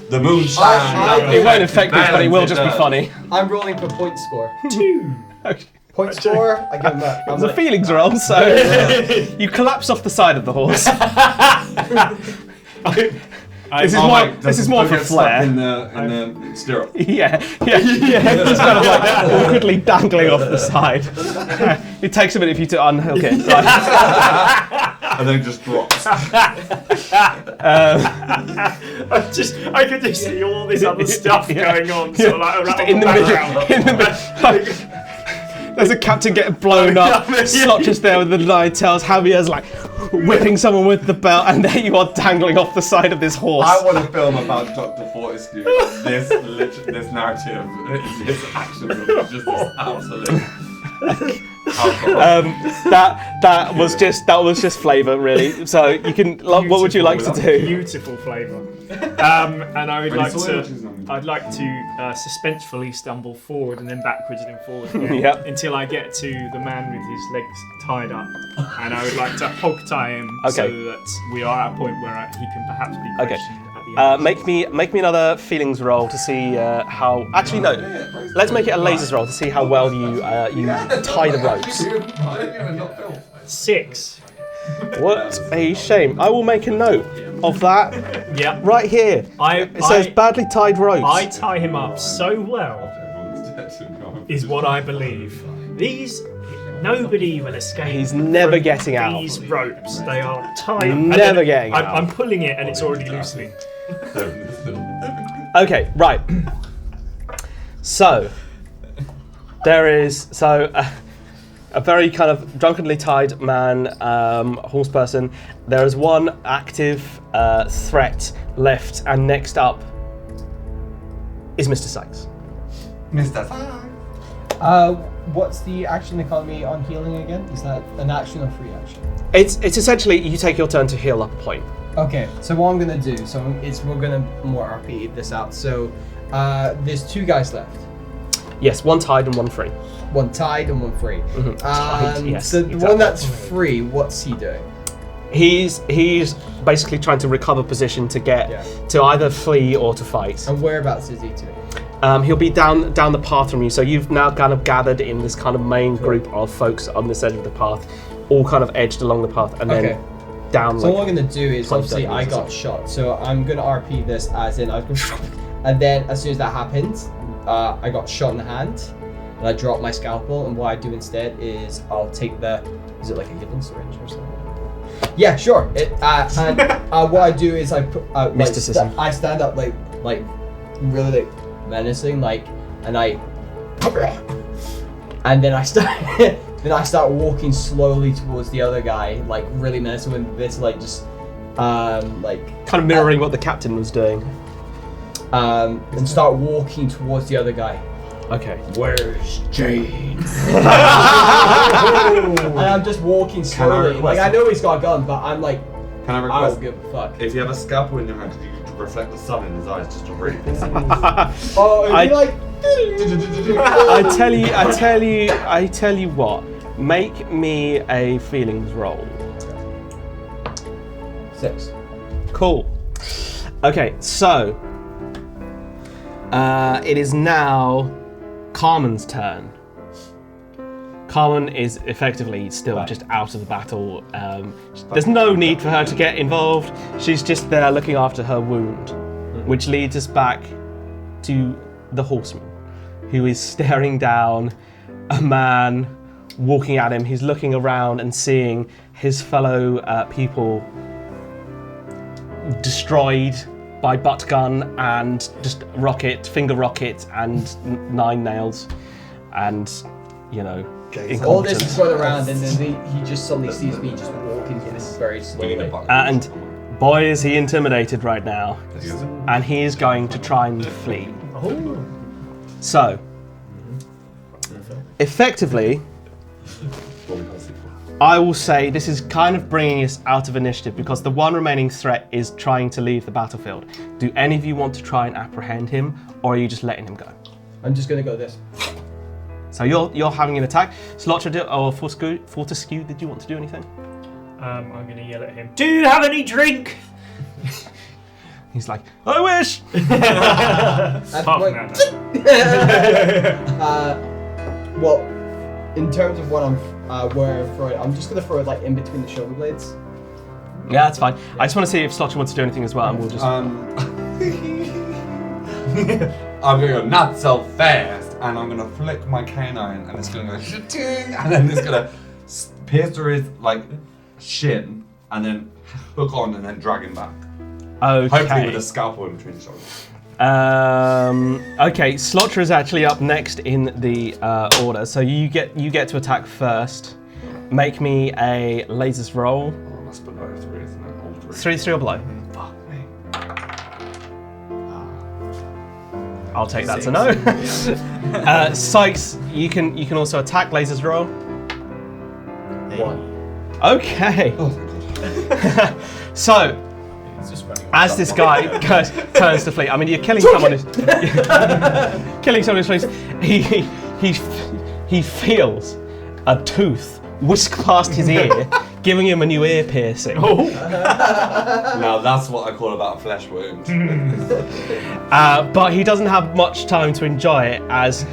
the Moonshine. It won't affect me, but it will just be funny. I'm rolling for point score. 2. Point score, I give him that. It's a feelings roll, so you collapse off the side of the horse. This is more for flair. In the stirrup. Yeah. It's kind of like awkwardly dangling off the side. It takes a minute for you to unhook it. Right. And then just drops. I could just see all this other stuff going on, sort of like around in the middle. There's a captain getting blown up. Slotcher's there with the nine tails. Javier's like whipping someone with the belt, and there you are dangling off the side of this horse. I want to film about Dr. Fortescue. This narrative, this action is just this absolute. That was just flavour, really. So you can. What would you like to do? Beautiful flavour. And I would Ready like soil, to. which is on- I'd like to suspensefully stumble forward and then backwards and then forward again Yep. until I get to the man with his legs tied up, and I would like to hog tie him so Okay. that we are at a point where he can perhaps be Okay. questioned at the end. Make me another feelings roll to see how. Actually, no. Let's make it a lasers roll to see how well you tie the ropes. 6. What a shame. I will make a note of that Yeah. right here. It says badly tied ropes. I tie him up so well, is what I believe. These Nobody will escape. He's never from getting out. These ropes, they are tight. Never getting out. I'm pulling it and it's already loosening. Okay, right. So there is a very kind of drunkenly tied man, horse person. There is one active threat left, and next up is Mr. Sykes. Mr. What's the action economy on healing again? Is that an action or free action? It's essentially you take your turn to heal up a point. Okay, so what I'm gonna do, we're gonna more RP this out. So there's 2 guys left. Yes, one tied and one free. One tied and one free. Tied, yes, So the exactly. one that's free, what's he doing? He's basically trying to recover position to get to either flee or to fight. And whereabouts is he to? He'll be down the path from you. So you've now kind of gathered in this kind of main group of folks on this edge of the path, all kind of edged along the path, and then down. So like, what I'm gonna do is 20 obviously I seconds or got shot, so I'm gonna RP this as in and then as soon as that happens, I got shot in the hand, and I drop my scalpel. And what I do instead is I'll take is it like a healing syringe or something? Yeah, sure. And what I do is I put Mysticism. I stand up like really like menacing, and then I start walking slowly towards the other guy, like really menacing, with this just kind of mirroring what the captain was doing. And start walking towards the other guy. Okay. Where's Jane? And I'm just walking slowly. Like I know he's got a gun, but I'm like, Can I I request? don't give a fuck. If you have a scalpel in your hand, could you reflect the sun in his eyes just to really piss him Oh, it'd be like. I tell you what. Make me a feelings roll. 6. Cool. Okay, so it is now Carmen's turn. Carmen is effectively still just out of the battle. There's no need for her to get involved. She's just there looking after her wound, which leads us back to the horseman, who is staring down a man walking at him. He's looking around and seeing his fellow people destroyed by butt gun and just finger rocket and 9 nails, and All this is going around, and then he just suddenly sees me just walking very slowly. And boy, is he intimidated right now, and he is going to try and flee. So, effectively, I will say this is kind of bringing us out of initiative because the one remaining threat is trying to leave the battlefield. Do any of you want to try and apprehend him, or are you just letting him go? I'm just gonna go this. So you're having an attack. Slotra or Fortescue, did you want to do anything? I'm going to yell at him. Do you have any drink? He's like, I wish! Well, in terms of what where I'm throwing, I'm just gonna throw it like in between the shoulder blades. Yeah, that's fine. I just want to see if Slotra wants to do anything as well, and we'll just... I'm gonna go not so fast, and I'm gonna flick my canine, and it's gonna go shitting, and then it's gonna pierce through his shin, and then hook on, and then drag him back. Okay. Hopefully with a scalpel in between the shoulders. Okay, Slotra is actually up next in the order, so you get to attack first. Make me a lasers roll. Oh, that's below 3, isn't it? All 3. 3 or below. Fuck me. I'll take that to no. Sykes, you can also attack lasers roll. 1. Okay. So, as this guy turns to flee, I mean, you're killing someone who's flees. He feels a tooth whisk past his ear, giving him a new ear piercing. Now that's what I call about a flesh wound. But he doesn't have much time to enjoy it, as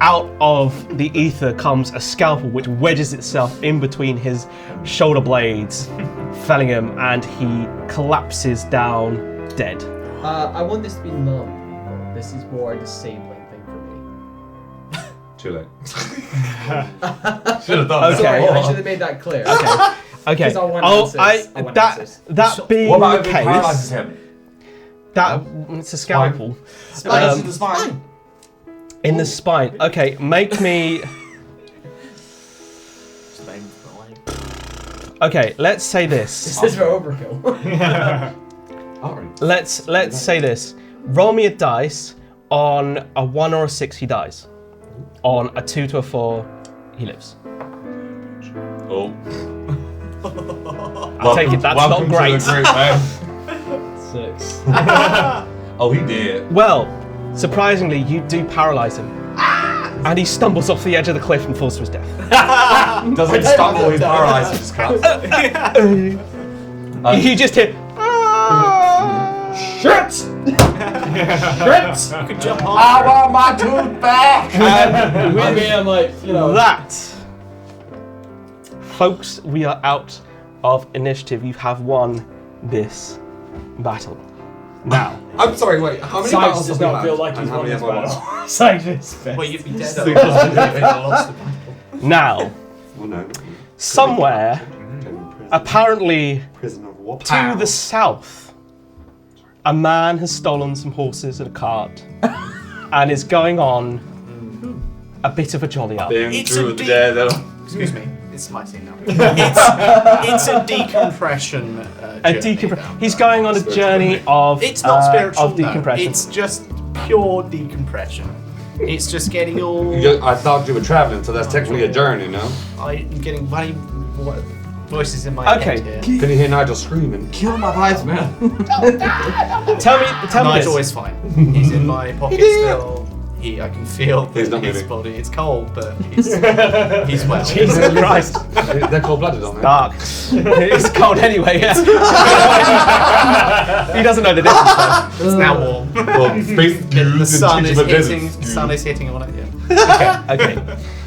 out of the ether comes a scalpel which wedges itself in between his shoulder blades, felling him, and he collapses down dead. I want this to be numb. This is more a disabling thing for me. Too late. Should have done Okay. that. I should have made that clear. Okay. 'Cause I want Oh, answers. I want that answers. that being What about the if it paralyzes case, him? that it's a scalpel Spikes in the spine. in the spine. Okay, make me. Okay, let's say this. This is for overkill. Let's say this. Roll me a dice. On a 1 or a 6, he dies. On a 2 to a 4, he lives. Oh. I'll take it. That's not great. 6. Oh, he did. Well, surprisingly, you do paralyze him. And he stumbles off the edge of the cliff and falls to his death. Doesn't stumble, he's paralyzed. Just cuts. You just hear. Shit! You could jump on. I want my tooth back. And I mean, I'm like, you know. that, folks, we are out of initiative. You have won this battle. Now, I'm sorry, wait, how many Sykes battles does have we not had? feel like And he's how won many this have I lost? battle. Sykes is best. Well, you'd be dead. If I lost the battle. now, Well, no. somewhere, apparently Prison of what? to the south, a man has stolen some horses and a cart and is going on a bit of a jolly up. Being It's through a the deep- dead. Excuse me. It's my scene now. It's a decompression journey. He's going on a journey of It's not spiritual. of decompression. No. It's just pure decompression. It's just getting all. I thought you were traveling, so that's technically a journey, no? I'm getting funny voices in my Okay. head here. Can you hear Nigel screaming? Kill my vice, man. Tell me Nigel this. is fine. He's in my pocket still. I can feel He's not his moving. body. It's cold, but he's well. Jesus Christ. They're cold-blooded on there. Dark. It's cold anyway, yeah. He doesn't know the difference. It's now warm. Well, The sun is hitting. The sun is hitting on it. Yeah. Okay.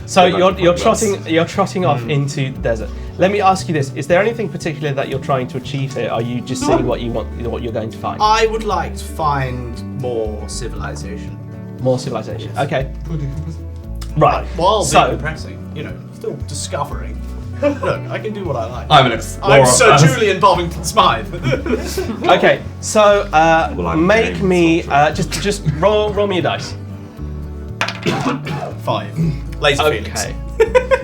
So you're trotting off into the desert. Let me ask you this: is there anything particular that you're trying to achieve here? Are you just seeing what you want, what you're going to find? I would like to find more civilization. More civilization. Okay. Right. While So decompressing, still discovering. Look, I can do what I like. I'm an explorer. I'm Sir Julian Bovington Smythe. okay. So I'm make game me just roll me a dice. 5. Laser feelings. Okay.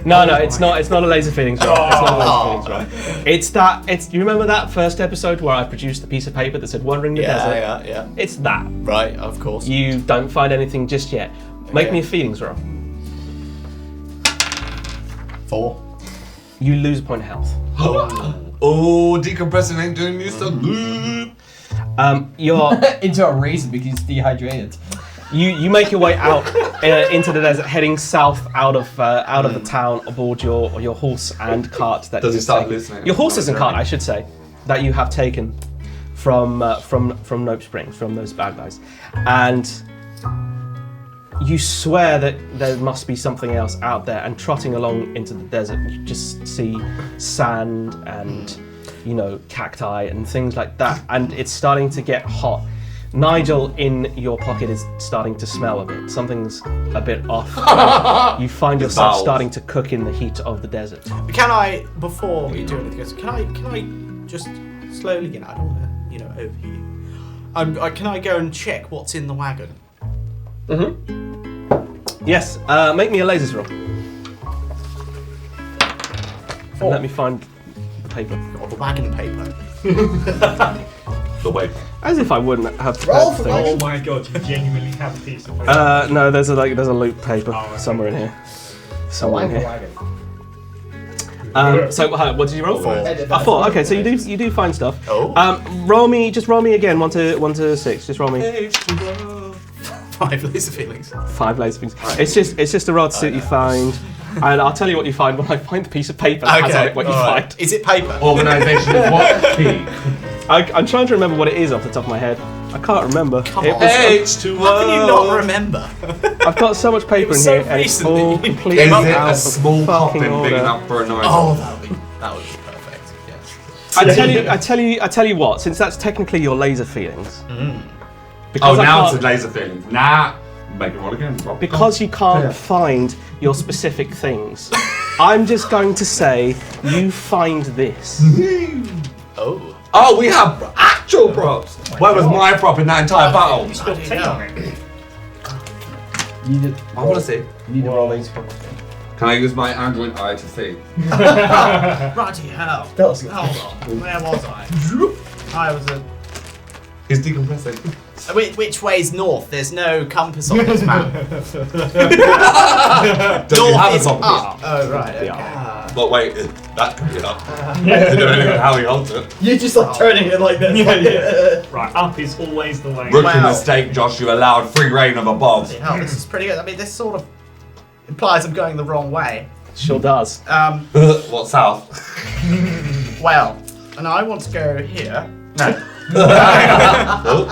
No, it's not a laser feelings roll. It's not a laser feelings roll. It's you remember that first episode where I produced the piece of paper that said "Wandering the Desert"? Yeah. It's that. Right, of course. You don't find anything just yet. Make me a feelings roll. 4. You lose a point of health. Oh, decompressing ain't doing you so good. You're Into a raisin because he's dehydrated. you make your way out into the desert, heading south out of the town aboard your horse and cart. That Does he you've start taken. hallucinating? Your horses and cart, I should say, that you have taken from Nope Springs, from those bad guys, and you swear that there must be something else out there. And trotting along into the desert, you just see sand and cacti and things like that, and it's starting to get hot. Nigel in your pocket is starting to smell a bit. Something's a bit off. You find yourself bowels. starting to cook in the heat of the desert. Can I, before we do anything, can I just slowly, I don't want to, overheat you. Can I go and check what's in the wagon? Yes, make me a lasers roll. And let me find the paper. Or the wagon paper? The way. As if I wouldn't have Roll prepared for things. Oh my god, you genuinely have a piece of paper. No, there's a loot paper Oh, okay. somewhere in here. Somewhere in Wagon. here. So what did you roll? 4. A 4. Okay, so you do find stuff. Oh. Roll me again. 1 to 6. Just roll me 5 laser feelings. 5 laser things. It's just a roll to see what you find, and I'll tell you what you find when I find the piece of paper that has on it what you alright. find. Is it paper? Organization is what? Key. I'm trying to remember what it is off the top of my head. I can't remember. Come It on. was- H2O. How can you not remember? I've got so much paper in was here, so and it's recently. all Is completely it out a of small fucking coffin big order. enough for a knife? Oh, that would be perfect. Yes. I tell you what. Since that's technically your laser feelings. Because Oh, I now can't- it's a laser feeling. Nah, Make it roll again. Roll. Because you can't find your specific things, I'm just going to say you find this. Oh. Oh, we have actual props. Where was my prop in that entire battle? It's got 10 on it. You need to I want to see. You need to roll these. Can I use my angling eye to see? Righty hell. Hold on. Where was I? I was at. He's decompressing. Which way's north? There's no compass on this map. Does he have North a is compass? up. Oh, right, okay. But wait, that could be up. Depending on how he holds it. You're just like turning it like this. Right, up is always the way. Rookie Wow. mistake, Josh. You allowed free reign of above. Hell, this is pretty good. I mean, this sort of implies I'm going the wrong way. Sure does. What, south? Well, and I want to go here. No. Oh.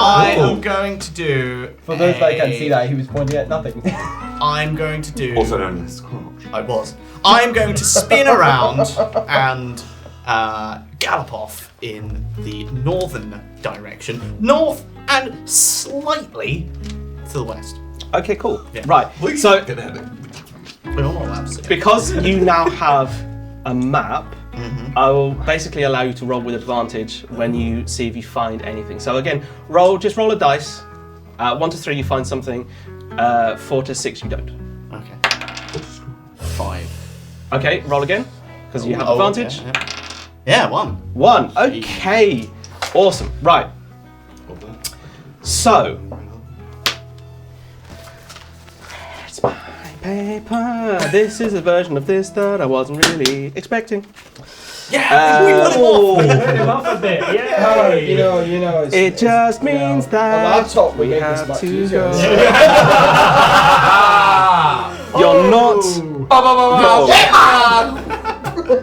I am going to do. For those that can't see that, he was pointing at nothing. I'm going to do. Also known as Squatch. I was. I'm going to spin around and gallop off in the northern direction, north and slightly to the west. Okay, cool. Yeah. Right. So, Get ahead of it. We're not allowed to see. because you now have a map, I will basically allow you to roll with advantage when you see if you find anything. So again, just roll a dice. 1 to 3, you find something. 4 to 6, you don't. Okay. 5. Okay, roll again, because you have advantage. Okay, yeah, 1. 1. Okay. Awesome. Right. So. It's my paper. This is a version of this that I wasn't really expecting. Yeah, we put him off. Put him up a bit, yeah. You know. It's, It just means a that laptop would we make this have much to easier. go. You're not.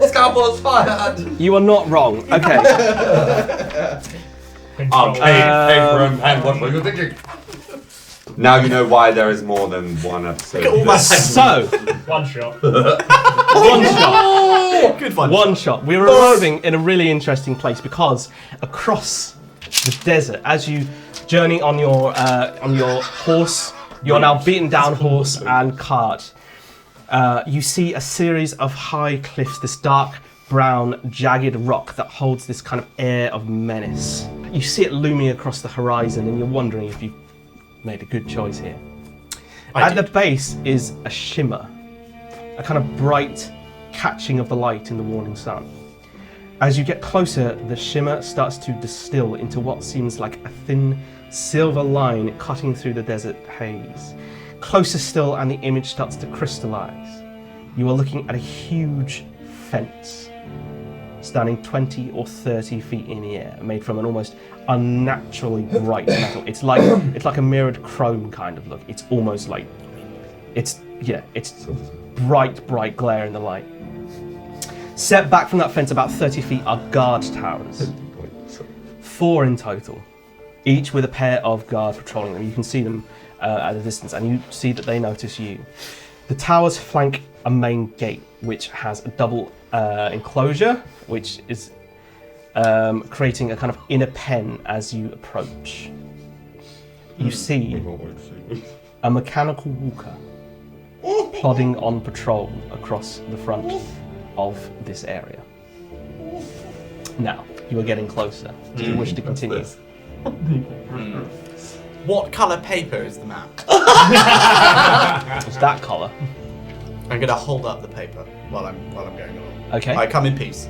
Scalpel's fired. You are not wrong. Okay. Paper and pen. What were you thinking? Now you know why there is more than one episode. Look at all my So, One shot. one shot. Good one. One shot. We're arriving in a really interesting place because across the desert, as you journey on your horse, your now beaten down horse and cart, you see a series of high cliffs, this dark brown jagged rock that holds this kind of air of menace. You see it looming across the horizon and you're wondering if you've made a good choice here. At the base is a shimmer, a kind of bright catching of the light in the morning sun. As you get closer, the shimmer starts to distill into what seems like a thin silver line cutting through the desert haze. Closer still, and the image starts to crystallize. You are looking at a huge fence, standing 20 or 30 feet in the air, made from an almost unnaturally bright metal. It's like a mirrored chrome kind of look. It's almost like it's bright glare in the light. Set back from that fence about 30 feet are guard towers. 4 in total, each with a pair of guards patrolling them. You can see them at a distance, and you see that they notice you. The towers flank a main gate, which has a double enclosure, which is creating a kind of inner pen as you approach. You see a mechanical walker plodding on patrol across the front of this area. Now, you are getting closer. Do you wish to continue? What colour paper is the map? It's that colour. I'm gonna hold up the paper while I'm going along. Okay. I come in peace.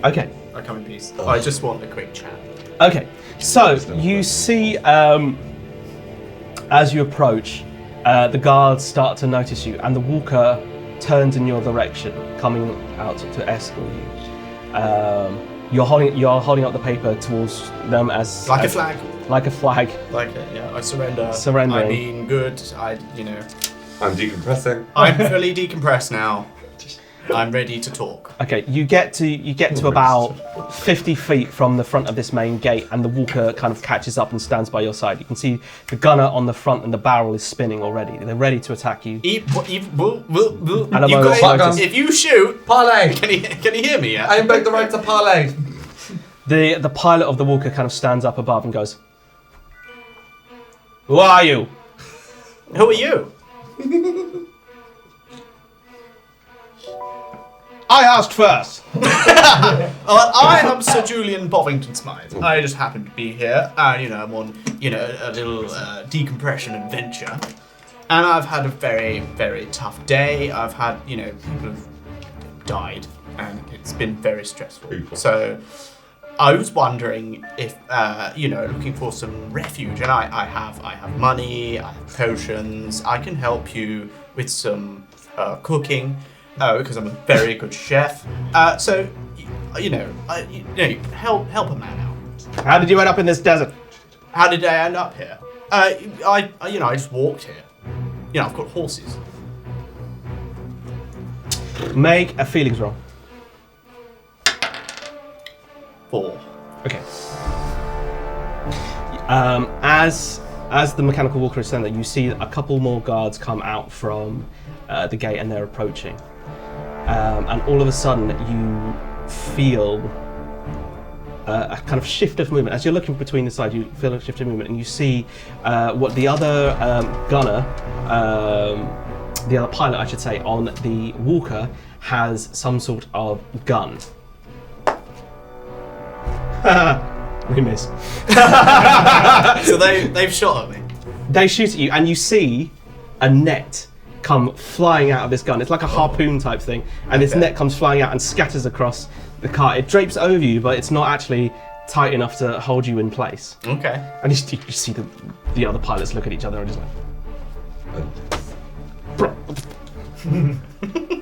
Okay. I come in peace. I just want a quick chat. Okay. So you see, as you approach, the guards start to notice you, and the walker turns in your direction, coming out to escort you. You're holding up the paper towards them as Like a flag. Like a flag. Like it, yeah. I surrender. Surrendering. I mean, good. I'm decompressing. I'm fully decompressed now. I'm ready to talk. Okay, you get to about 50 feet from the front of this main gate, and the walker kind of catches up and stands by your side. You can see the gunner on the front, and the barrel is spinning already. They're ready to attack you. If you shoot, Parlay! can you hear me? Yeah. I beg the right to parlay. The pilot of the walker kind of stands up above and goes, "Who are you?" Who are you? I asked first. I am Sir Julian Bovington Smythe. I just happen to be here. I'm on, a little decompression adventure. And I've had a very, very tough day. I've had, people have died, and it's been very stressful. So I was wondering if, looking for some refuge. And I have money, I have potions. I can help you with some cooking. Because I'm a very good chef. Help a man out. How did you end up in this desert? How did I end up here? I just walked here. I've got horses. Make a feelings roll. 4. Okay. As the mechanical walker is standing there, you see a couple more guards come out from the gate, and they're approaching. And all of a sudden, you feel a kind of shift of movement. As you're looking between the sides, you feel a shift of movement, and you see what the other gunner, the other pilot, I should say, on the walker has some sort of gun. We miss. So they've shot at me. They shoot at you, and you see a net come flying out of this gun. It's like a harpoon type thing, and this net comes flying out and scatters across the car. It drapes over you, but it's not actually tight enough to hold you in place. Okay. And you see the other pilots look at each other and just like...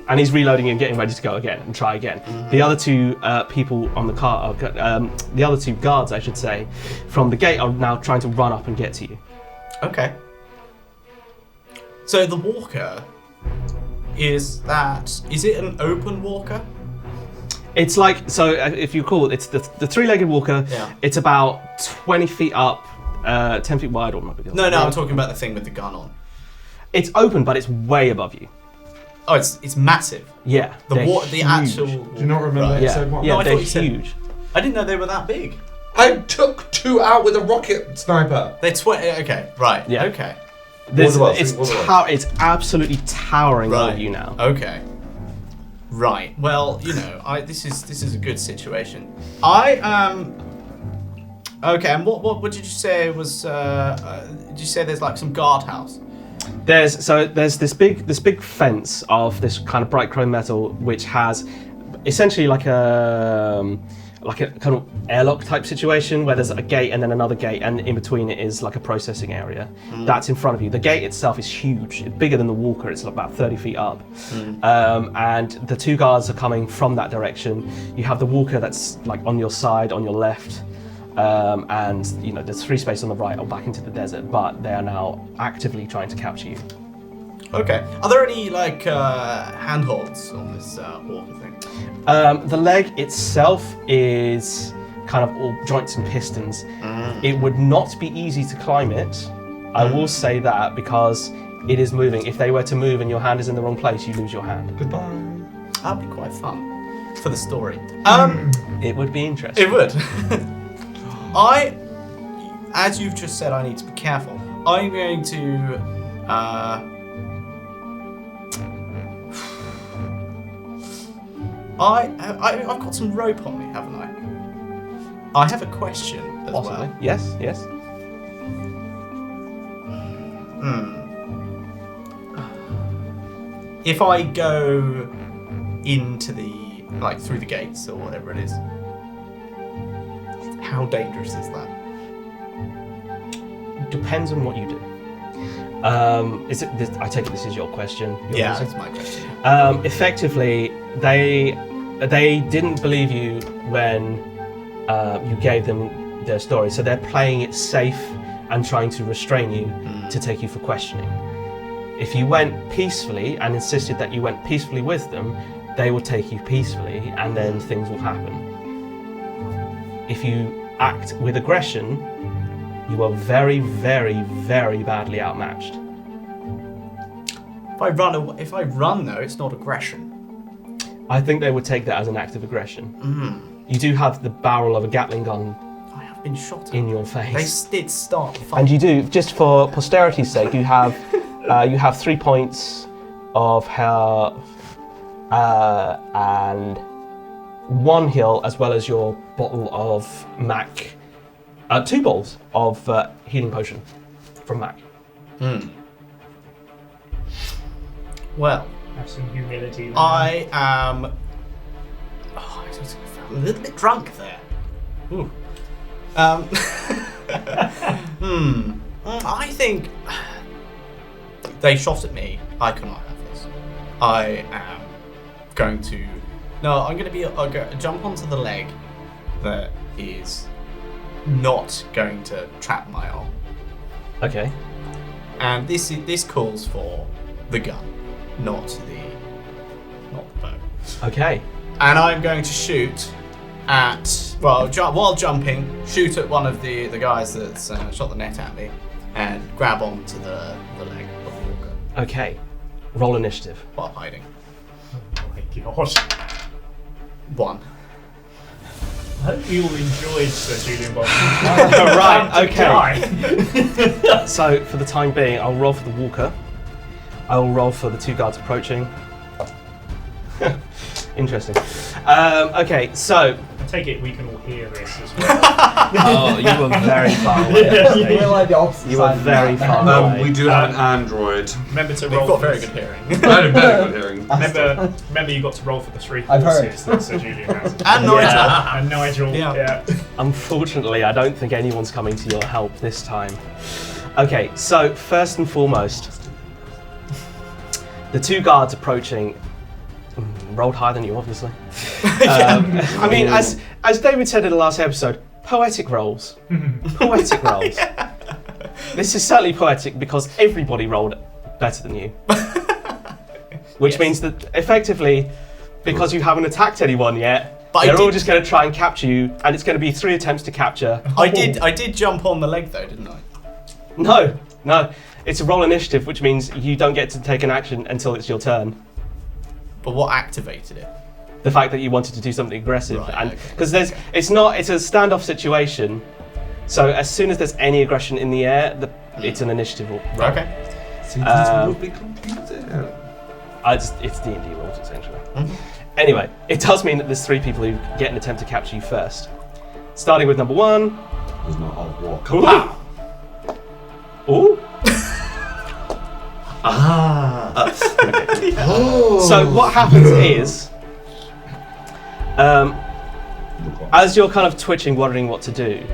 And he's reloading and getting ready to go again and try again. The other two people on the car, the other two guards, I should say, from the gate are now trying to run up and get to you. Okay. So the walker, is it an open walker? It's like, so if you recall, it's the three-legged walker. Yeah. It's about 20 feet up, 10 feet wide, or maybe. No, I'm talking about the thing with the gun on. It's open, but it's way above you. Oh, it's massive. Yeah. The actual. Do you not remember Right. episode 1? Yeah, No, I they're thought you said- huge. I didn't know they were that big. I took 2 out with a rocket sniper. They're okay, right. Yeah. Okay. It's absolutely towering Right. over you now. Okay. Right. Well, this is a good situation. Okay. And what did you say was? Did you say there's like some guardhouse? There's this big fence of this kind of bright chrome metal, which has essentially like a kind of airlock type situation where there's a gate and then another gate, and in between it is like a processing area. That's in front of you. The gate itself is huge. It's bigger than the walker. It's about 30 feet up. And the two guards are coming from that direction. You have the walker that's like on your side, on your left. And there's free space on the right or back into the desert, but they are now actively trying to capture you. Okay. Are there any handholds on this walker thing? The leg itself is kind of all joints and pistons. It would not be easy to climb it. I will say that, because it is moving. If they were to move and your hand is in the wrong place, you lose your hand. Goodbye. That'd be quite fun for the story. It would be interesting. It would. As you've just said, I need to be careful. I'm going to, I've got some rope on me, haven't I? I have a question as Possibly. well. Yes. If I go into through the gates or whatever it is, how dangerous is that? Depends on what you do. Is it? I take it this is your question. Yeah, that's my question. Effectively, they didn't believe you when you gave them their story, so they're playing it safe and trying to restrain you to take you for questioning. If you went peacefully and insisted that you went peacefully with them, they will take you peacefully, and then things will happen. If you act with aggression, you are very, very, very badly outmatched. If I run though, it's not aggression. I think they would take that as an act of aggression. You do have the barrel of a Gatling gun I have been shot at. in your face. They did start the fight. And you do, just for posterity's sake, you have You have 3 points of health and 1 heal, as well as your bottle of Mac. 2 bottles of healing potion from Mac. Well, Have some humility. I am. Oh, I'm a little bit drunk there. Ooh. I think they shot at me. I cannot have this. I am going to. No, I'm going to jump onto the leg that is not going to trap my arm. Okay. And this calls for the gun, not the bow. Okay. And I'm going to shoot at, while jumping, shoot at one of the guys that's shot the net at me and grab onto the leg of the walker Okay. Roll initiative. while hiding. Oh my god. 1. I hope you all enjoyed Sir Julian Bob. Right, okay. okay. So, for the time being, I'll roll for the walker. I'll roll for the 2 guards approaching. Interesting. Okay, so... I take it we can all hear this as well. Oh, you were very far away. We're like the opposite You were side. very far away. We do have an android. Remember to They've roll got for very the- good hearing. Very, very good hearing. Remember you got to roll for the 3 I've heard. horses that Sir Julian has. And Nigel. And Nigel. Yeah. Yeah. Unfortunately, I don't think anyone's coming to your help this time. Okay, so first and foremost, the 2 guards approaching rolled higher than you, obviously. I mean, as David said in the last episode, poetic rolls. Poetic rolls. This is certainly poetic because everybody rolled better than you. Which means that effectively, because you haven't attacked anyone yet, But I they're all did- just going to try and capture you, and it's going to be 3 attempts to capture. I did jump on the leg though, didn't I? No. It's a roll initiative, which means you don't get to take an action until it's your turn. But what activated it? The fact that you wanted to do something aggressive, Right, and okay. because it's a standoff situation. So as soon as there's any aggression in the air, it's an initiative roll. Okay. See, this Um, will be confusing. It's D&D rules essentially. Anyway, it does mean that there's 3 people who get an attempt to capture you first. Starting with number 1. There's no hard walk. Ooh. So what happens is, as you're kind of twitching, wondering what to do,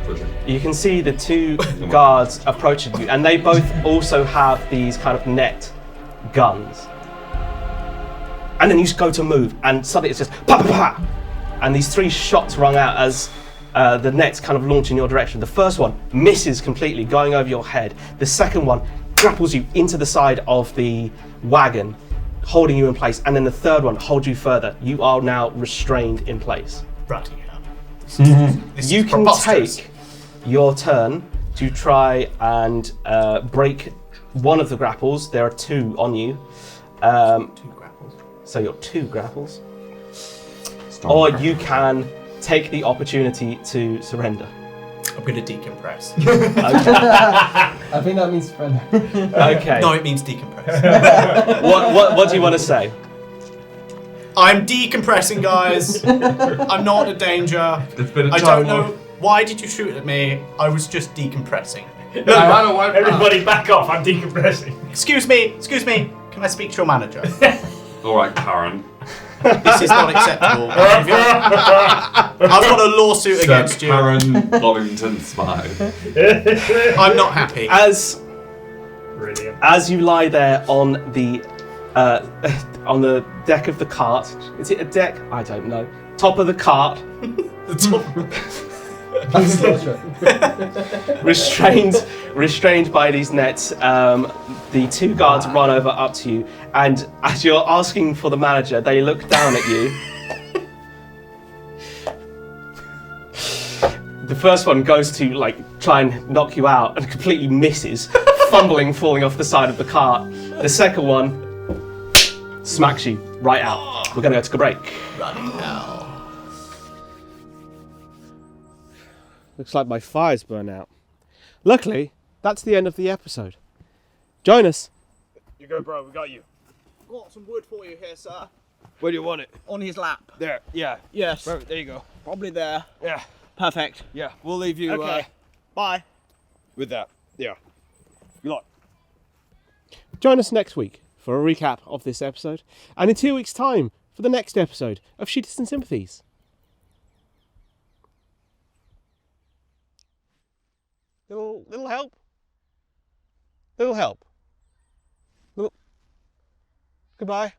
you can see the 2 guards approaching you, and they both also have these kind of net guns. And then you just go to move, and suddenly it's just pa pa pa, and these 3 shots rung out as the nets kind of launch in your direction. The first one misses completely, going over your head. The second one grapples you into the side of the wagon, holding you in place, and then the third one holds you further. You are now restrained in place. Bloody hell. This You is can preposterous. take your turn to try and break one of the grapples. There are 2 on you. 2 grapples. So you're 2 grapples. Or you can take the opportunity to surrender. I'm going to decompress. I think that means friend. Okay. No, it means decompress. What do you want to say? I'm decompressing, guys. I'm not a danger. It's been a I time don't know. Why did you shoot at me? I was just decompressing. Everybody back off, I'm decompressing. Excuse me. Can I speak to your manager? All right, Karen. This is not acceptable behaviour. I've got a lawsuit against you. Karen Bollington smile. I'm not happy. Brilliant. As you lie there on the deck of the cart, is it a deck? I don't know. Top of the cart, That's not true. restrained by these nets. The 2 guards run over up to you, and as you're asking for the manager, they look down at you. The first one goes to try and knock you out and completely misses, fumbling, falling off the side of the cart. The second one smacks you right out. We're gonna go to a break. Bloody hell. Looks like my fire's burnt out. Luckily, that's the end of the episode. Join us You go, bro. We got you. Got some wood for you here, sir. Where do you want it? On his lap. There. Yeah. Yes. Perfect. There you go. Probably there. Yeah. Perfect. Yeah. We'll leave you Okay. Bye. with that. Yeah. Good luck. Join us next week for a recap of this episode, and in 2 weeks' time for the next episode of Shooters and Sympathies. Little help. Little help. Little. Goodbye.